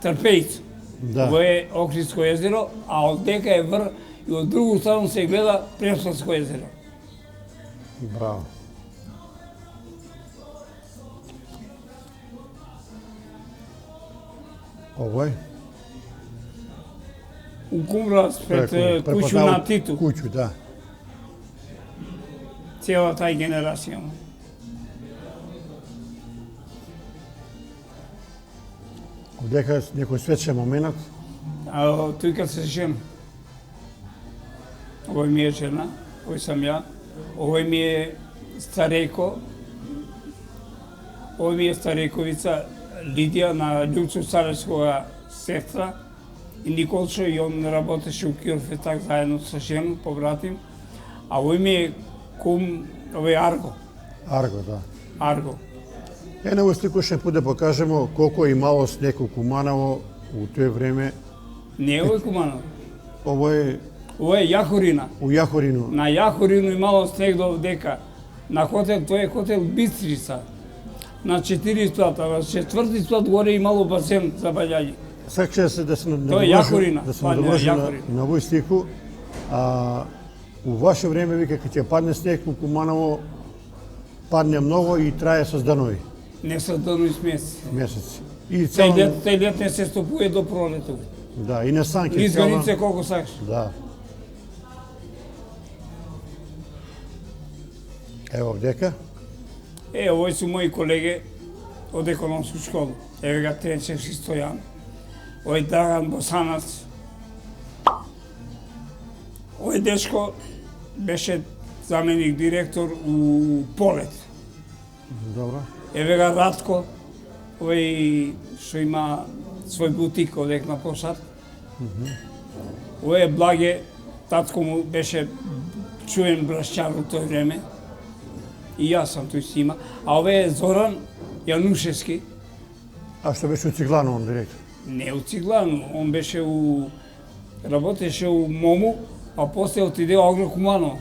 Трпејц. Да. Ово е Охридско езеро, а овдека е вр и од другу страна се гледа Преспанско езеро. Браво. Овој? У Кумрас пред куќу на Титу, Куќу, да. цела тај генерација. Овдека некој светче момент. А тој кад се жена. Овој ми е жена, овој сам ја. Овој ми е старејко. Овој ми е старејковица Лидија на Љупчо Царевскога сестра. И Николчо, и он работеше у Кирфетак заедно со жена, побратим. А овој ми е кум, овој Арго. Арго, да. Арго. На овој слику ще пут да покажемо колко имало снег у Куманово у тој време. Не е овој Куманово. Овој Ова е Јахорина. у Јахорино. На Јахорину имало снег до дека. На хотел, тој е хотел Бистрица. На 4 сплата, на 4 сплат горе имало басен за баѓањи. Сакаше се да се Тоа е Јахорина. да се Па, не, наложи Јахорина. на овој слику. У ваше време, вика, кога ќе падне снег у Куманово, падне многу и трае со данови, Не се дано месеци. месеци. И цел... Тај лет не се стопуе до пролетот. Да, и на санки. Низ границе колку сакаш. Да. Ево овдека. Овој су мои колеги од економска школа. Еве га Тренчевски Стојан. Овој Драган Босанац. Овој дечко беше заменик директор у Полет. Добро. Еве га Радко, овој што има свој бутик одек на Посад. Овој е Благе, татко му беше чуен брашчар у тој време. И јас сам тој си има. А овој е Зоран Јанушевски. А што беше у Циглано он директор? Не у Циглано, он беше работеше у Мому, а после отиде у Агрокуманово.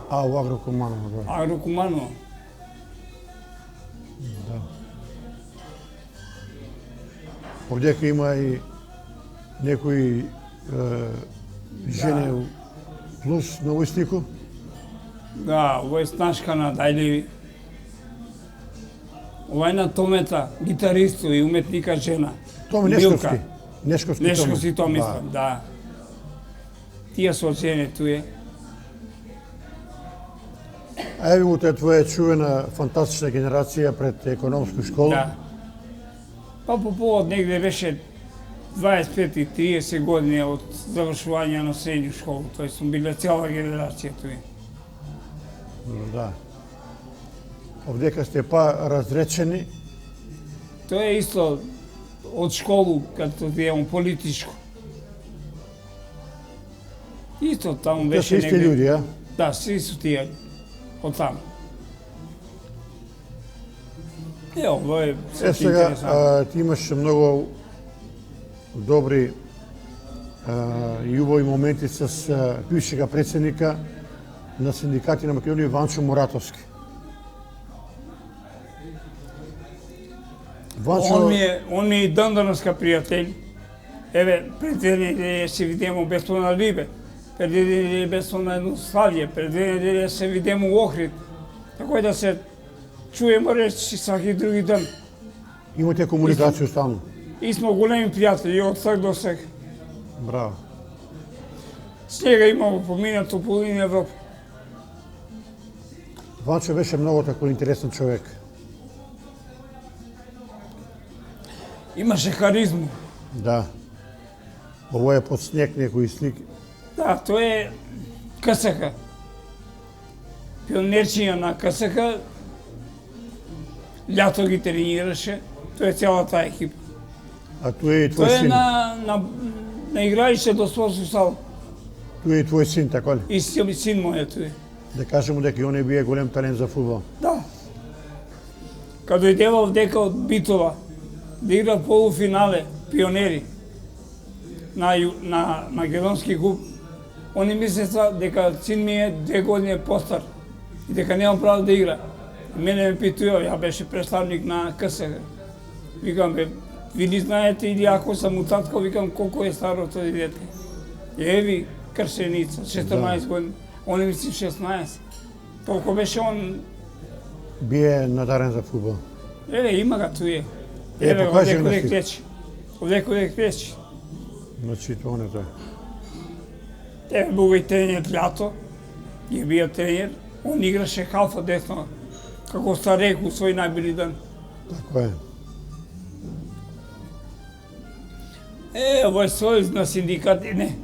А, у Агрокуманово, да. Агрокуманово. Да. Овдека има и некои жени плюс на овој слику. Да, овој е Снашка на Дајлеви. Овој на Томета, гитаристо и уметника жена. Томе Милка. Нешковски. Нешковски Томислав, Да. да. Тие со жене туе. А еви го таа твоја чувена фантастична генерација пред економска школа. Да. Па по повод негде беше 25 и 30 години од завршување на средњу школу, тој сум биле цела генерација тој. Да. Овдека сте па разречени. Тоа е исто од школу, като дијам политичко. Исто таму Те беше се исти луѓе, а? Да, сви су тие од таму. Ово е Сега, интересантно. ти имаш многу добри и убави моменти с бившега председника на синдикати на Македонија Ванчо Моратовски. Он ми е и данданоска пријател. Еве, пред 2 недели се видимо бесплатна Либе, пред 2 недели бесплатна Еднославје, пред 2 недели се видимо у Охрид. Така да се чуемо речи сваки други ден. Имате комуникација стално. И сме големи пријатели од сега до сега. Браво. С njega имамо поминато половина Европа. Ванчо беше многу тако интересен човек. Имаше харизму. Да. Ово е под снег некои слики. Да, тоа е КСК. Пионерчиња на КСК. Лято ги тренираше. Тоа е целата екипа. А тој е и твој Тоа е син. на играјше до спортску сала. Тој е и твој син, така ли? И син мој е тој. Да кажеме дека и он е бие голем талент за фудбал. Да. Кога дојдева овдека од Битола, да игра полуфинале, пионери, на македонски куп, они мислеца дека син ми е 2 години постар и дека немам право да игра. И мене ме питува, ја беше представник на КСК. Викам, бе, ви не знаете или ако сам у татко, викам, колко е старо тој дете. Еви, кршеница, 14 години. Он мисли 16. Толку беше он. Бие надарен за фудбал. Еве, има га туе. покажи овде на каде слика. кречи. Овде каде кречи. Значи, тоа не тоа. Еве, бил и тренер лято. Ја бија тренер. Он играше халфа десно. Како старек у свој најбили ден. Така е. Ово е сојуз на синдикати, не.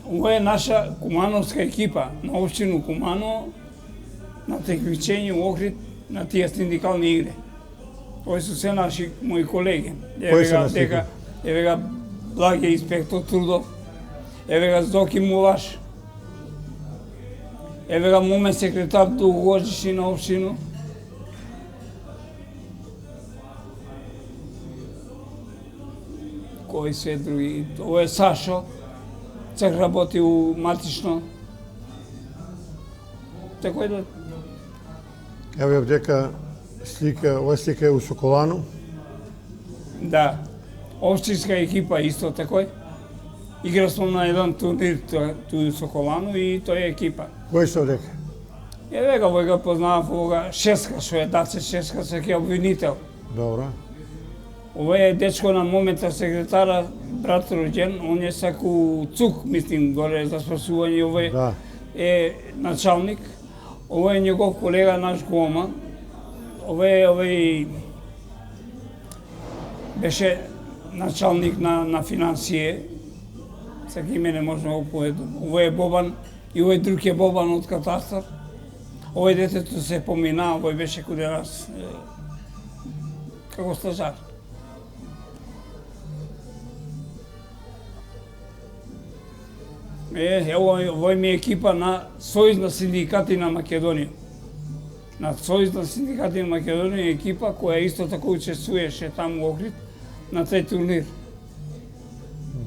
Ово е наша кумановска екипа на општину Куманово, на текмичење у Охрид на тие синдикални игри. Ови су се наши мои колеги. Кои се на слика? Еве га Благе инспектор Трудов, еве га Зоки Мулаш, еве га моме секретар дугогодишни на општину. Кои се други? Ово е Сашо, цех работи у Матично. Така да Еве овдека слика, ова слика е у Соколану. да, општинска екипа исто такој. Игра смо на еден турнир ту Соколану и тој е екипа. Кој се овдека? Еве га вој га познавав овога Шеска, што е Даце Шеска, секи обвинител. Добро. Ова е дечко на момента секретара, брат роđен, он е саку ЦУК, мислим, горе за спасување, овој Да. е началник. Овој е негов колега, наш голман. Овој беше началник на финансије. Сега име не можам да го поведам. Овој е Бобан и овој друг е Бобан од катастар. Овој детето се помина, овој беше каде нас како стажар. Овој ми е екипа на Сојуз на синдикати на Македонија. На Сојуз на синдикати на Македонија е екипа која исто така учествуваше таму во Охрид на тој турнир.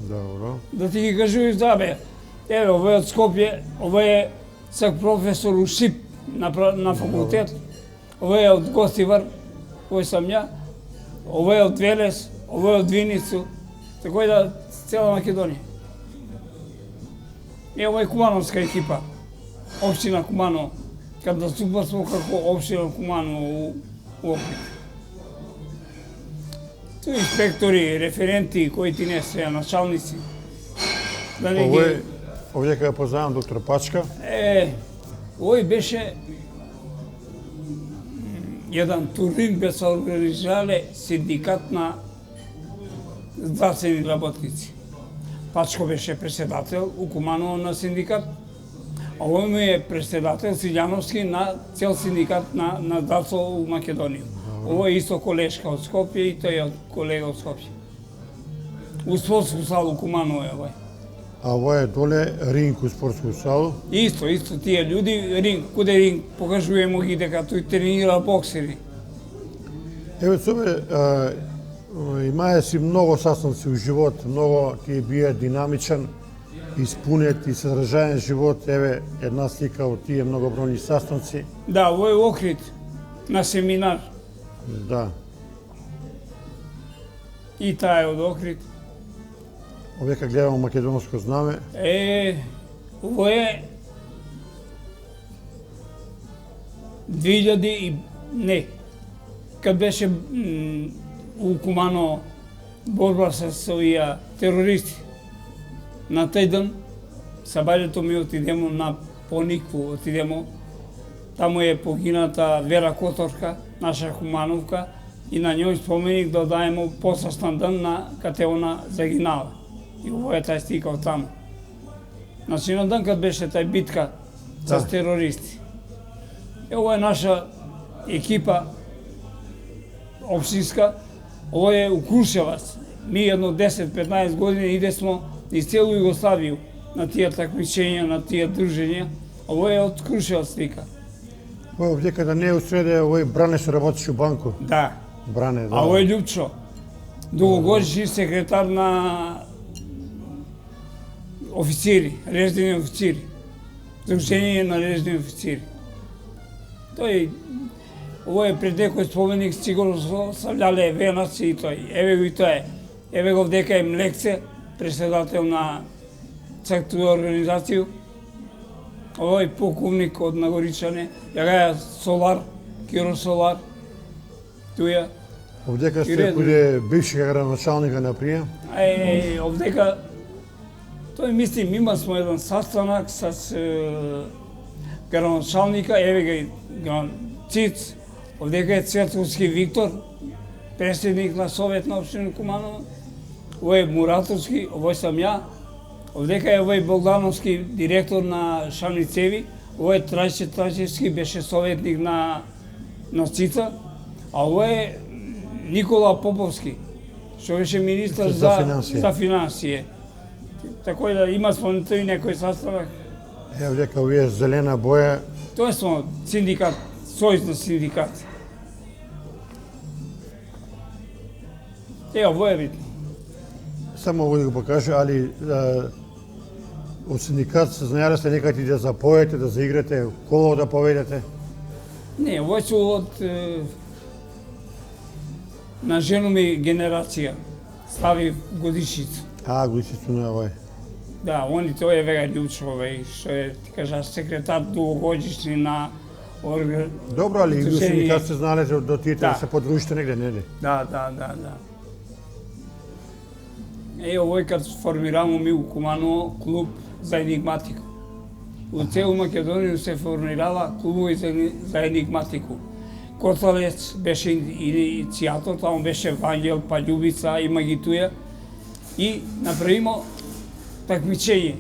Добро. Да ти ги кажуваш да бе, еве овој од Скопје, овој е сак професор у ШИП на факултет, овој е од Гостивар, кој сам ја, овој е од Велес, овој е од Виницу, така да цела Македонија. Ова е кумановска екипа, општина Куманово, када наступа смо како општина Куманово у Охрид. Ту инспектори, референти, кои ти не се, началници. Да не ги... Овдека ја познавам доктор Пачка. Овој беше еден турнир бе се организирале синдикат на здравствени работници. Пачко беше председател у Куманово на синдикат, а овој му е председател Силјановски на цел синдикат на здравство у Македонија. Овој е исто колешка од Скопје и тој е од колега од Скопје. У спортску салу Куманово е овој. А ова е доле ринг у спортску салу. Исто тие луѓе, ринг, куде ринг, покажуваме ги дека тој тренира боксери. Еве собе, имае си многу састанци у живот, многу ќе бие динамичен, испунет и содржаен живот. Еве една слика од тие многобројни састанци. Да, овој е Охрид на семинар. Да. И таа е од Охрид. Овека гледаме македонско знаме. Овој е 2000 и не. Кад беше у Кумано борба со овие терористи. На тој ден сабајлето ми отидемо на Поникву, отидемо. Таму е погината Вера Которка, наша Кумановка, и на њој споменик да даемо посастан ден на кате она загинала. И овој е тај стикал таму. Значи, на ден кад беше тај битка с терористи. Ова е наша екипа општинска, ова е у Крушевац. Ми едно 10-15 години идесмо из целу Југославију на тие такмичења, на тие дружења. Ова е од Крушевац слика. Ова овдека да не е усреде, овој Бране што работеше у банку. Да. Бране, да. А овој Љупчо, дугогодишни секретар на официри, реждени официри. Дружение на реждени официри. Тој, овој е пред некој споменик, сигурно стављале венаци и тој. Еве го и тој. Еве го вдека е Млекце, председател на цркву организацију. Овој полковник од Нагоричане, ја Солар, Киро Солар, туја. Овдека сте куде бившиот градоначалника на прием. Овдека, тој мислим, има смо еден састанак с градоначалника, еве ga Циц, овдека е Цветковски Виктор, преседник на Совет на општина Куманово, овој е Муратовски, овој сам ја, овдека е овој Богдановски, директор на Шамницеви, овој Трајчевски беше советник на Цица, а овој е Никола Поповски, што беше министар за финансије. Тако да има спомнето и некој sastanak. Ево дека овие зелена боја. Тоа е синдикат, сојуз на синдикат. Ово е битно. Само овој го покажа, али од синдикат се знаеле сте некаде да запоете, да заиграте, коло да поведете? Не, овој се од на жену ми генерација. Слави годишница. Годишница на овој. Да, они тој е вега Љупчо, овој, што е, ти кажа, секретар дугогодишни на Добро, али и синдикат се знаеле да отидете да се подружите негде, нели? Да. Овој кад формирамо ми у Куманово клуб за енигматику. У целу Македонија се формирала клубови за енигматику. Коталец беше иницијатор, таму беше Вангел, па Љубица, има ги туја. И направимо такмичење.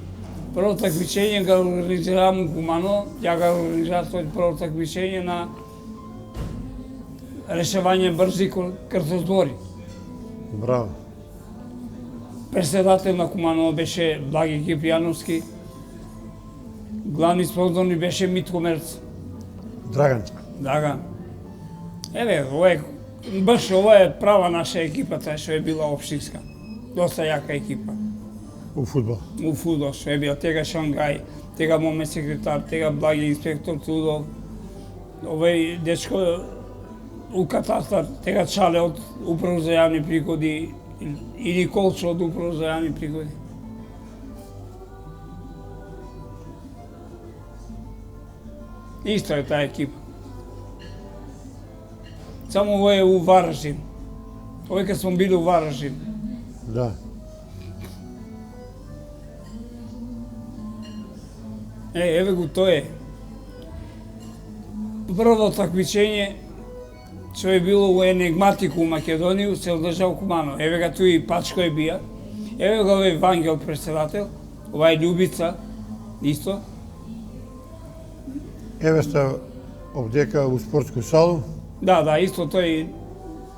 Прво такмичење го организирамо у Куманово, ја го организирав прво такмичење на решавање брзи картоздвори. Браво. Председател на Куманово беше Благи Кипријановски, главни спонзорни беше Митко Мерц. Драган. Еве, ова е права наша екипа, таа што е била општинска. Доста јака екипа. У фудбал. У фудбал, што е била тега Шангај, тега момент секретар, тега Благи инспектор Тудов, овој дечко у катастар, тега Чале од Управа за јавни приходи, и Николчо од Управа за јавни приходи. Исто е таа екипа. Само овој е у Вараждин. Овој кад смо били у Вараждин. Да. Еве го тој е. прво такмичење што е било во Енигматику у Македонија се одржа во Куманово. Еве га туи Пачко е бија. Еве га овој Вангел председател, ова е Љубица исто. Еве сте овдека у спортску салу. Да, исто тој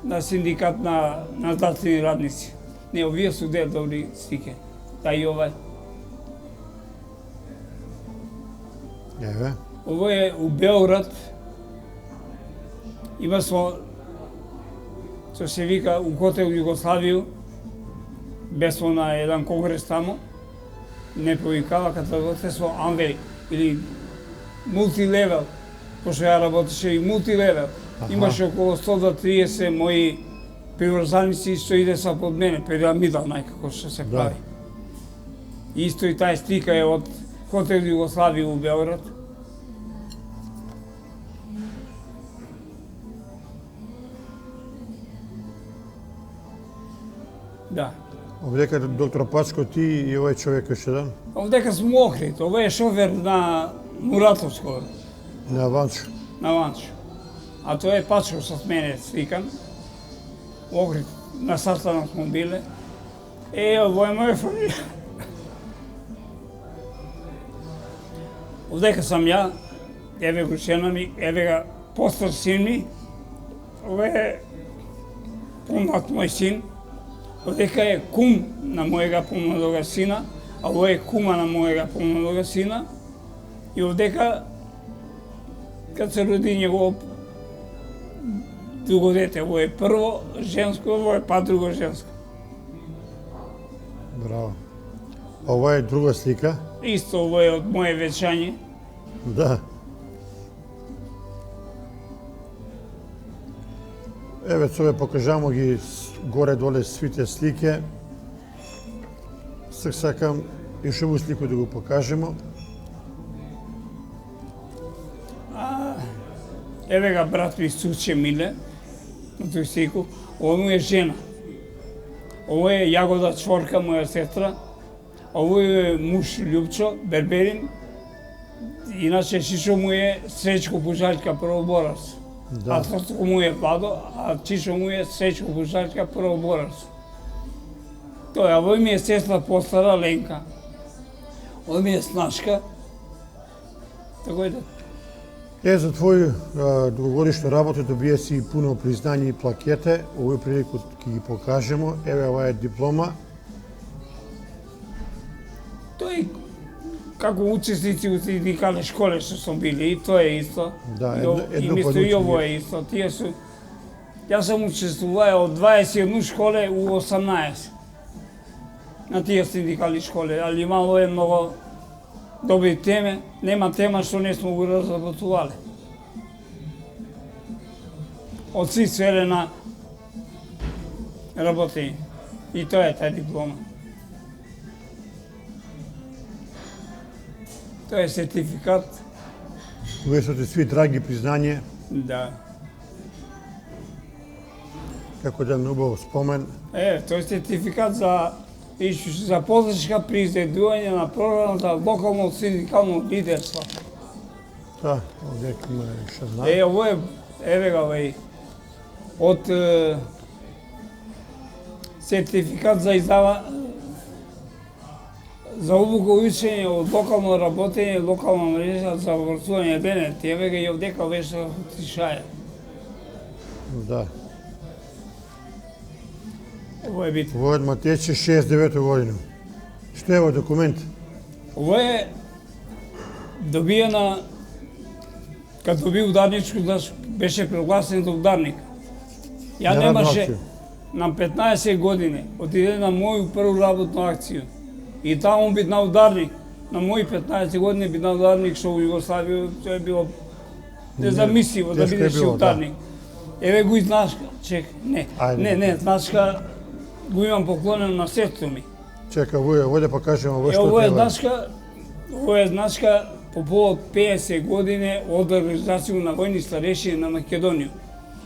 на синдикат на здравствени радници. Не, овие су дел добри слike. Да и ова. Еве. Ово е у Београд. Има што се вика у хотел Југославију. Бесмо на еден конгрес тамо. Не повикава като со Анвей или мултилевел. Пошто ја работеше и мултилевел. Имаше околу 130 мои приврзаници што иде са под мене, пирамида најкако што се прави. Исто и тај слика е од хотел Југославију у Београд. Да. Овдека доктор Пачко, ти и овој човек уште еден? Овдека сум Охрид, овој е шофер на Муратовско. На Ванчо. На Ванчо. А тоа е Пачко со мене сликан. Охрид, на састанок смо биле. Овој е моја фамилија. Овдека сам ја, еве го жена ми, еве га постар син ми. Овој е помлад мој син. Овдека е кум на мојега помладога сина, а овој е кума на мојега помладога сина. И овдека, кад се роди негово друго дете, овој е прво женско, овој е па друго женско. Браво. Ова е друга слика. Исто овој е од моје венчање. Да. Еве, сове покажамо ги горе-доле свите слike. Сакам уште едну слику да го покажемо. Еве га брат ми Суче Миле, на тој слику. Ово му е жена. Ово е Јагода Чворка, моја сестра. Ово е муж Љупчо Берберин. Иначе Чишо му е Сречко Бужајка, првоборац. Да. А татко му е Владо, а Чишо му е Сречко Бужајка, првоборац. Тој, овој ми е сестра постара Ленка. Овој ми е Снашка. Тако да. За твој дугогодишна работа добија си пуно признање и плакете. Овој прилику ќе ги покажемо. Еве, ова е диплома. Тој како учесници у синдикални школе што сум били, и тоа е исто. Да, и мисто и ово е исто. Тие су... Јас сум учествувал од 21 школе у 18. На тие синдикални школе, али имало е многу добри теме. Нема тема што не сме го разработувале. Од сви сфери на работење. И тоа е тај диплома. Тоа е сертификат. Кои се сви драги признање, Да. како еден убав спомен. Тоа е сертификат за подршка при изгледување на програма за локално синдикално лидерство. Да, овдека има што знам. Ово е, еве га овој, од сертификат за за обука и учење од локално работење, локална мрежа за врзување денет. Еве га и овдека беше тишаја. Да. Ово е битно. Ово е од Матејче 69 година. Што е овој документ? Ово е добиена, кад доби ударничко, беше прогласен за ударник. Ја немаше на 15 години, отиде на моју прву работну акција. И таму бит на ударник. На мои 15 години бит на ударник, што во Југославија тоа е било незамисливо да бидеш ударник. Еве го и Знашка, чек, не, Знашка го имам поклонено на сестра ми. Чека, овој да покажемо овој што треба. Ово е Знашка по повод 50 години од организација на војни старешини на Македонија.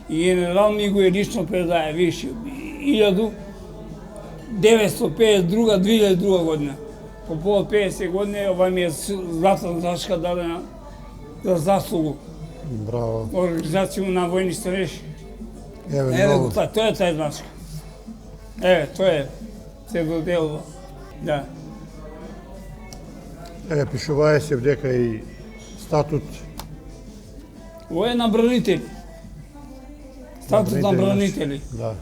И генерал ми го е лично предае, виши, 1952-2002 година. По повод 50 години, ова ми е златна Знашка дадена за заслугу Браво. Организација на војни стареши. Еве, Еве многу. го, тоа е тај значка. Еве, тоа е се доделува. Да. Еве, пишувае се дека и статут Ово е на бранители. Статут на бранители. Да.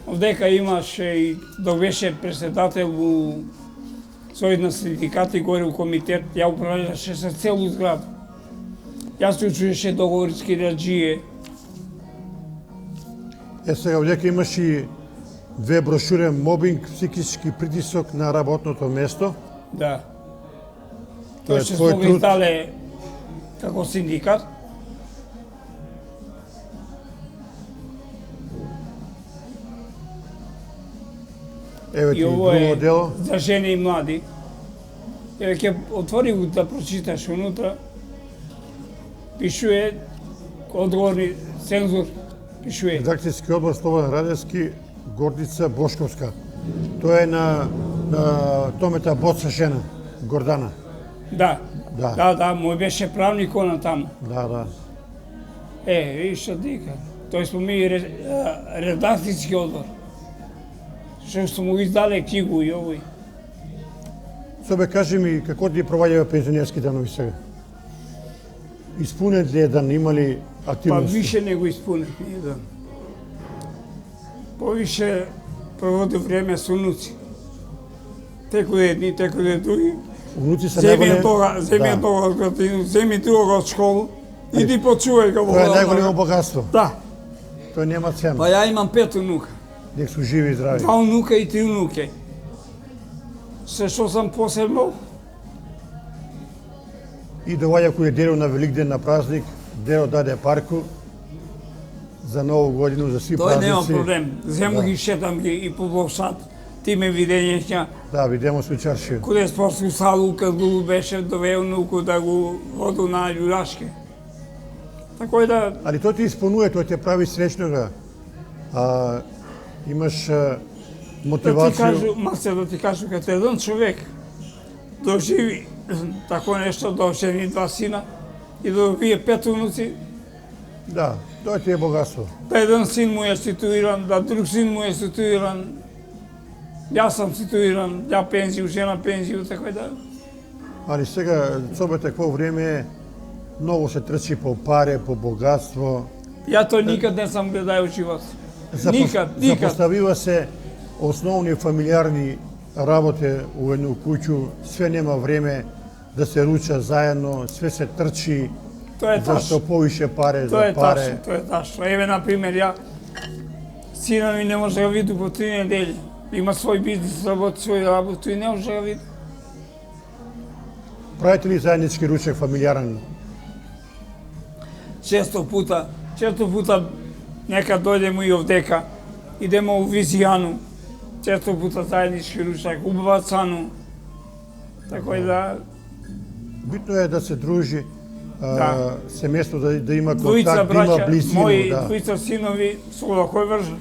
Овдека имаше и док беше председател у Сојуз на синдикати горе у комитет, ја управljаше со целу зграда. Јас се учеше договорски раџие. Сега овдека имаш и две брошуре мобинг, психички притисок на работното место. Да. Тоа Тоа е што твој смо го труд. издале како синдикат. Еве ти И ово друго е дело. за жени и млади. Еве ќе отвори го да прочиташ унутра. Пишуе одговорни цензур, пишуе. Редакцијски одбор Слободан Радевски, Гордица Бошковска. Тоа е на Томета Боца жена, Гордана. Да. Да. Да, мој беше правник она таму. Да. Виж што дика. Тој смо ми редакцијски одбор. Што смо го издале книгу и овој. Собе, кажи ми, како ти проваѓаја пензионерски данови сега? Испунет ли еден, има ли Па активности? више не го испунет ни еден. Повише проводи време со унуци. Текуде едни, текуде други. Унуци се Земи најголем... тога, земи Да. тога од градину, земи друга од школу. Иди почувај го во Тоа е главата. најголемо богатство. Да. Тоа нема цена. Па ја имам 5 унука. Нек су живи и здрави. 2 унука и 3 унуке. Се што сам посебно, И доваѓа кој е дело на Великден на празник, дело даде парку за Нову годину, за сви тој празници. нема проблем. Земо Да. ги, шетам ги и по Боксад. Ти ме видења, Да, видимо со чаршија. куде спортску салу, кад го беше довео нуку да го воду на Љурашке. Тако да, Али тој ти исполнува, тој те прави среќнога. Имаш да ти мотивација. кажу, Марце, да ти кажу, като еден човек доживи тако нешто, да ожени 2 сина и да добие 5 унуци, Да, тоа ти е богатство. да еден син му е ситуиран, да друг син му е ситуиран, јас сам ситуиран, ја пензију, жена пензију, така да. Али сега, цобе такво време е, многу се трчи по паре, по богатство. Ја тоа никад не сам гледај у живот. Никад. Запоставива се основни фамилиарни работи у едну куќу, све нема време да се руча заедно, све се трчи, Тоа е за што ташно. повише паре, Тоа за е паре. ташно, тоа е ташно. Еве, например, ја, сина ми не може да го види по 3 недели. Има свој бизнис, работи свој работу и не може да го види. Правите ли заеднички ручек фамилиарен? Често пута нека дојдемо и овдека, идемо у Визијану, често пута заеднички ручак, у Бацану. Тако и да, Битно е да се дружи, Да. семејство да има двојца контакт, да има браќа, близину. мои Да. двојца синови со кој вржат.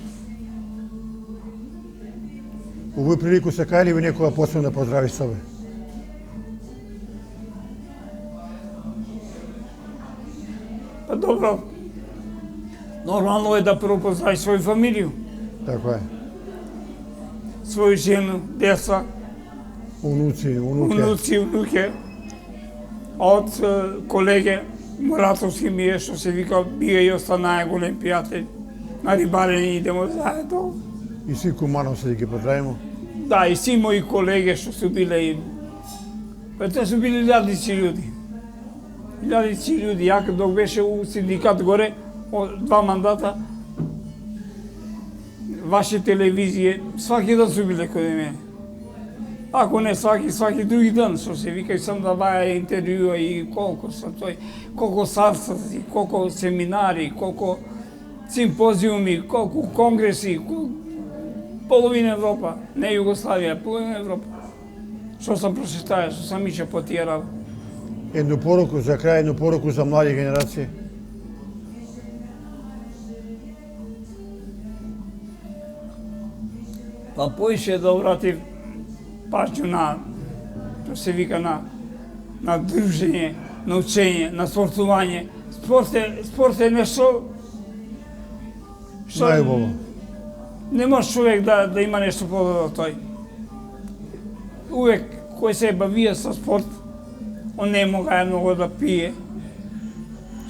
У овој прилику се кај ли ви некога посебно да поздрави собе? Па добро, нормално е да прво поздрави своја фамилију, Така е. своја жена, деца, Унуци, унуке. унуци, унуке. Од колеге Муратовски ми е, што се вика, бија и остана најголем пријател. На рибарење идемо заедно. И сви кумановци да ги поздравимо. Да, и си мои колеги што су биле и... Па те су били илјадници луѓе. Илјадници луѓе. Ја док беше у синдикат горе, 2 мандата, ваши телевизија, сваки ден су биле кој мене. Ако не сваки други ден, што се вика и сам да баја интервјуа и колку са тој, колку састази, колку семинари, колку симпозиуми, колку конгреси, половина Европа, не Југославија, половина Европа. Што сам прочитаја, што сам ише по тие работи. Едну поруку за крај, едну поруку за млади генерации. Па поише да обратив паžnju на, што се вика, на дружење, на учење, на спортување. Спорт е нешто што Најубаво. не може човек да има нешто подобро од тој. Увек кој се бавија со спорт, он не мога многу да пие.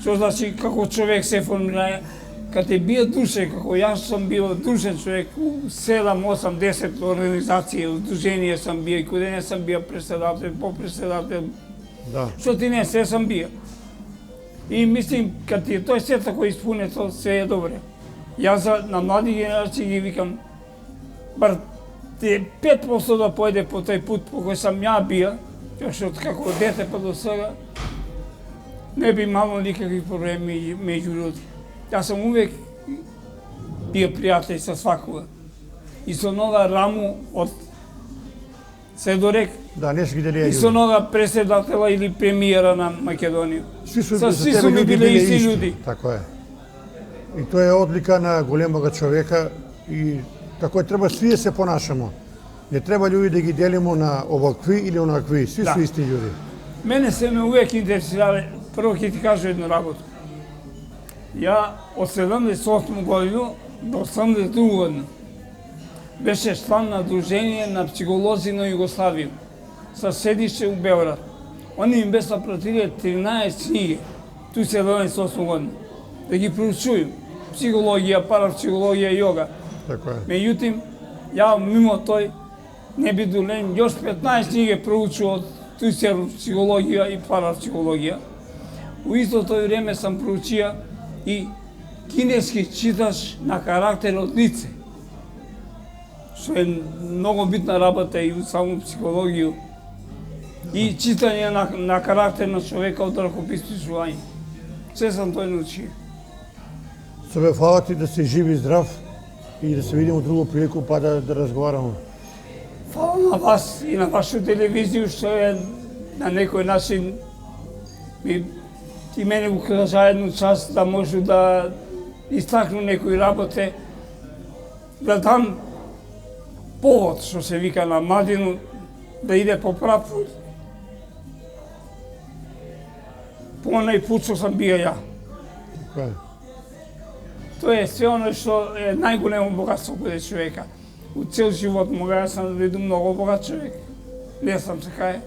Што значи како човек се формира, кога те бие душен, како јас сум бил душен човек, у 7, 8, 10 организации, удружение сам бил, каде не сам бил председател, попредседател, Да. што ти не, се сам бил. И мислим, кога ти е тој се тако испунето, се е добре. Јас на млади генерации ги викам, бар те 5% да појде по тој пут по кој сам ја бил, што како дете па до сега, не би имало никакви проблеми меѓу луѓе. Јас сум увек бил пријател со свакога. И со нога Раму од Седорек, Да, не ги делија и со луѓе. нога председатела или премиера на Македонија. Сви су Са за сви тебе су ми луѓе биле биле исти исти. луѓе. Тако е. И тоа е одлика на големога човека и тако треба сви да се понашамо. Не треба луѓе да ги делимо на овакви или онакви, сви Да. су исти луѓе. Мене се ме увек интересирале, прво ќе ти кажу една работа. Ја од 78 година до 82 година беше член на Дружение на психолози на Југославија со седище у Белград. Они им беа платиле 13 книги, ту 78 година, да ги проучуju. Психологија, парапсихологија, јога. Тако е. Меѓутим, ја мимо тој не би долен, још 15 книги проучу од туј психологија и парапсихологија. У истото време сам проучија и кинески читач на карактер од лице, што е многу битна работа и у саму психологија. И читање на карактер на човека од ракописување. Се сам тој научio. Себе фала ти да си жив и здрав и да се видиме друго прилику па да разговараме. Фала на вас и на вашу телевизија што е на некој начин и мене го кажа едну час да можу да истакну некои работе, да дам повод, што се вика на младину, да иде по прав пут. По онај пут што сам бија ја. Така е. Тоа е се оно што е најголемо богатство кај човека. У цел живот мога јас сам да видам многу богат човек. Не сам се кај.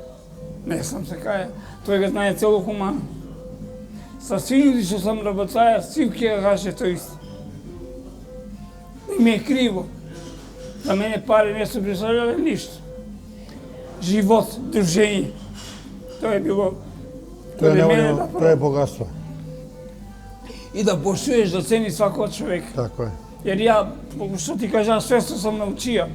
Не сам се кај. Тој го знае цело хумано. Са сви луѓе што сам работаја, сви ќе ја каже тој исти. И ми е криво. За мене пари не се представлjalе ништо. Живот, дружење. Тоа е било Тоа е каде мене неголемо, тоа е богатство. и да поштуеш да цени сваког човек. Тако е. Jer ja, što ti kažem, sve što sam naučio.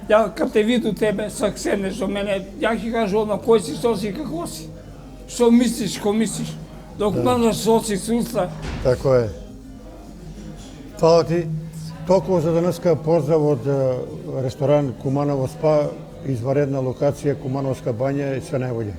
Ja kad te vidu tebe, sak sedneš do mene, ja ti kažu odmah koji si, što si i kako si. Što misliš, ko misliš. Dok znaš što si sutra. Тако е. Фала ти. Толку за денеска поздрав од ресторан Куманово спа, изваредна локација Кумановска бања и све најбоље.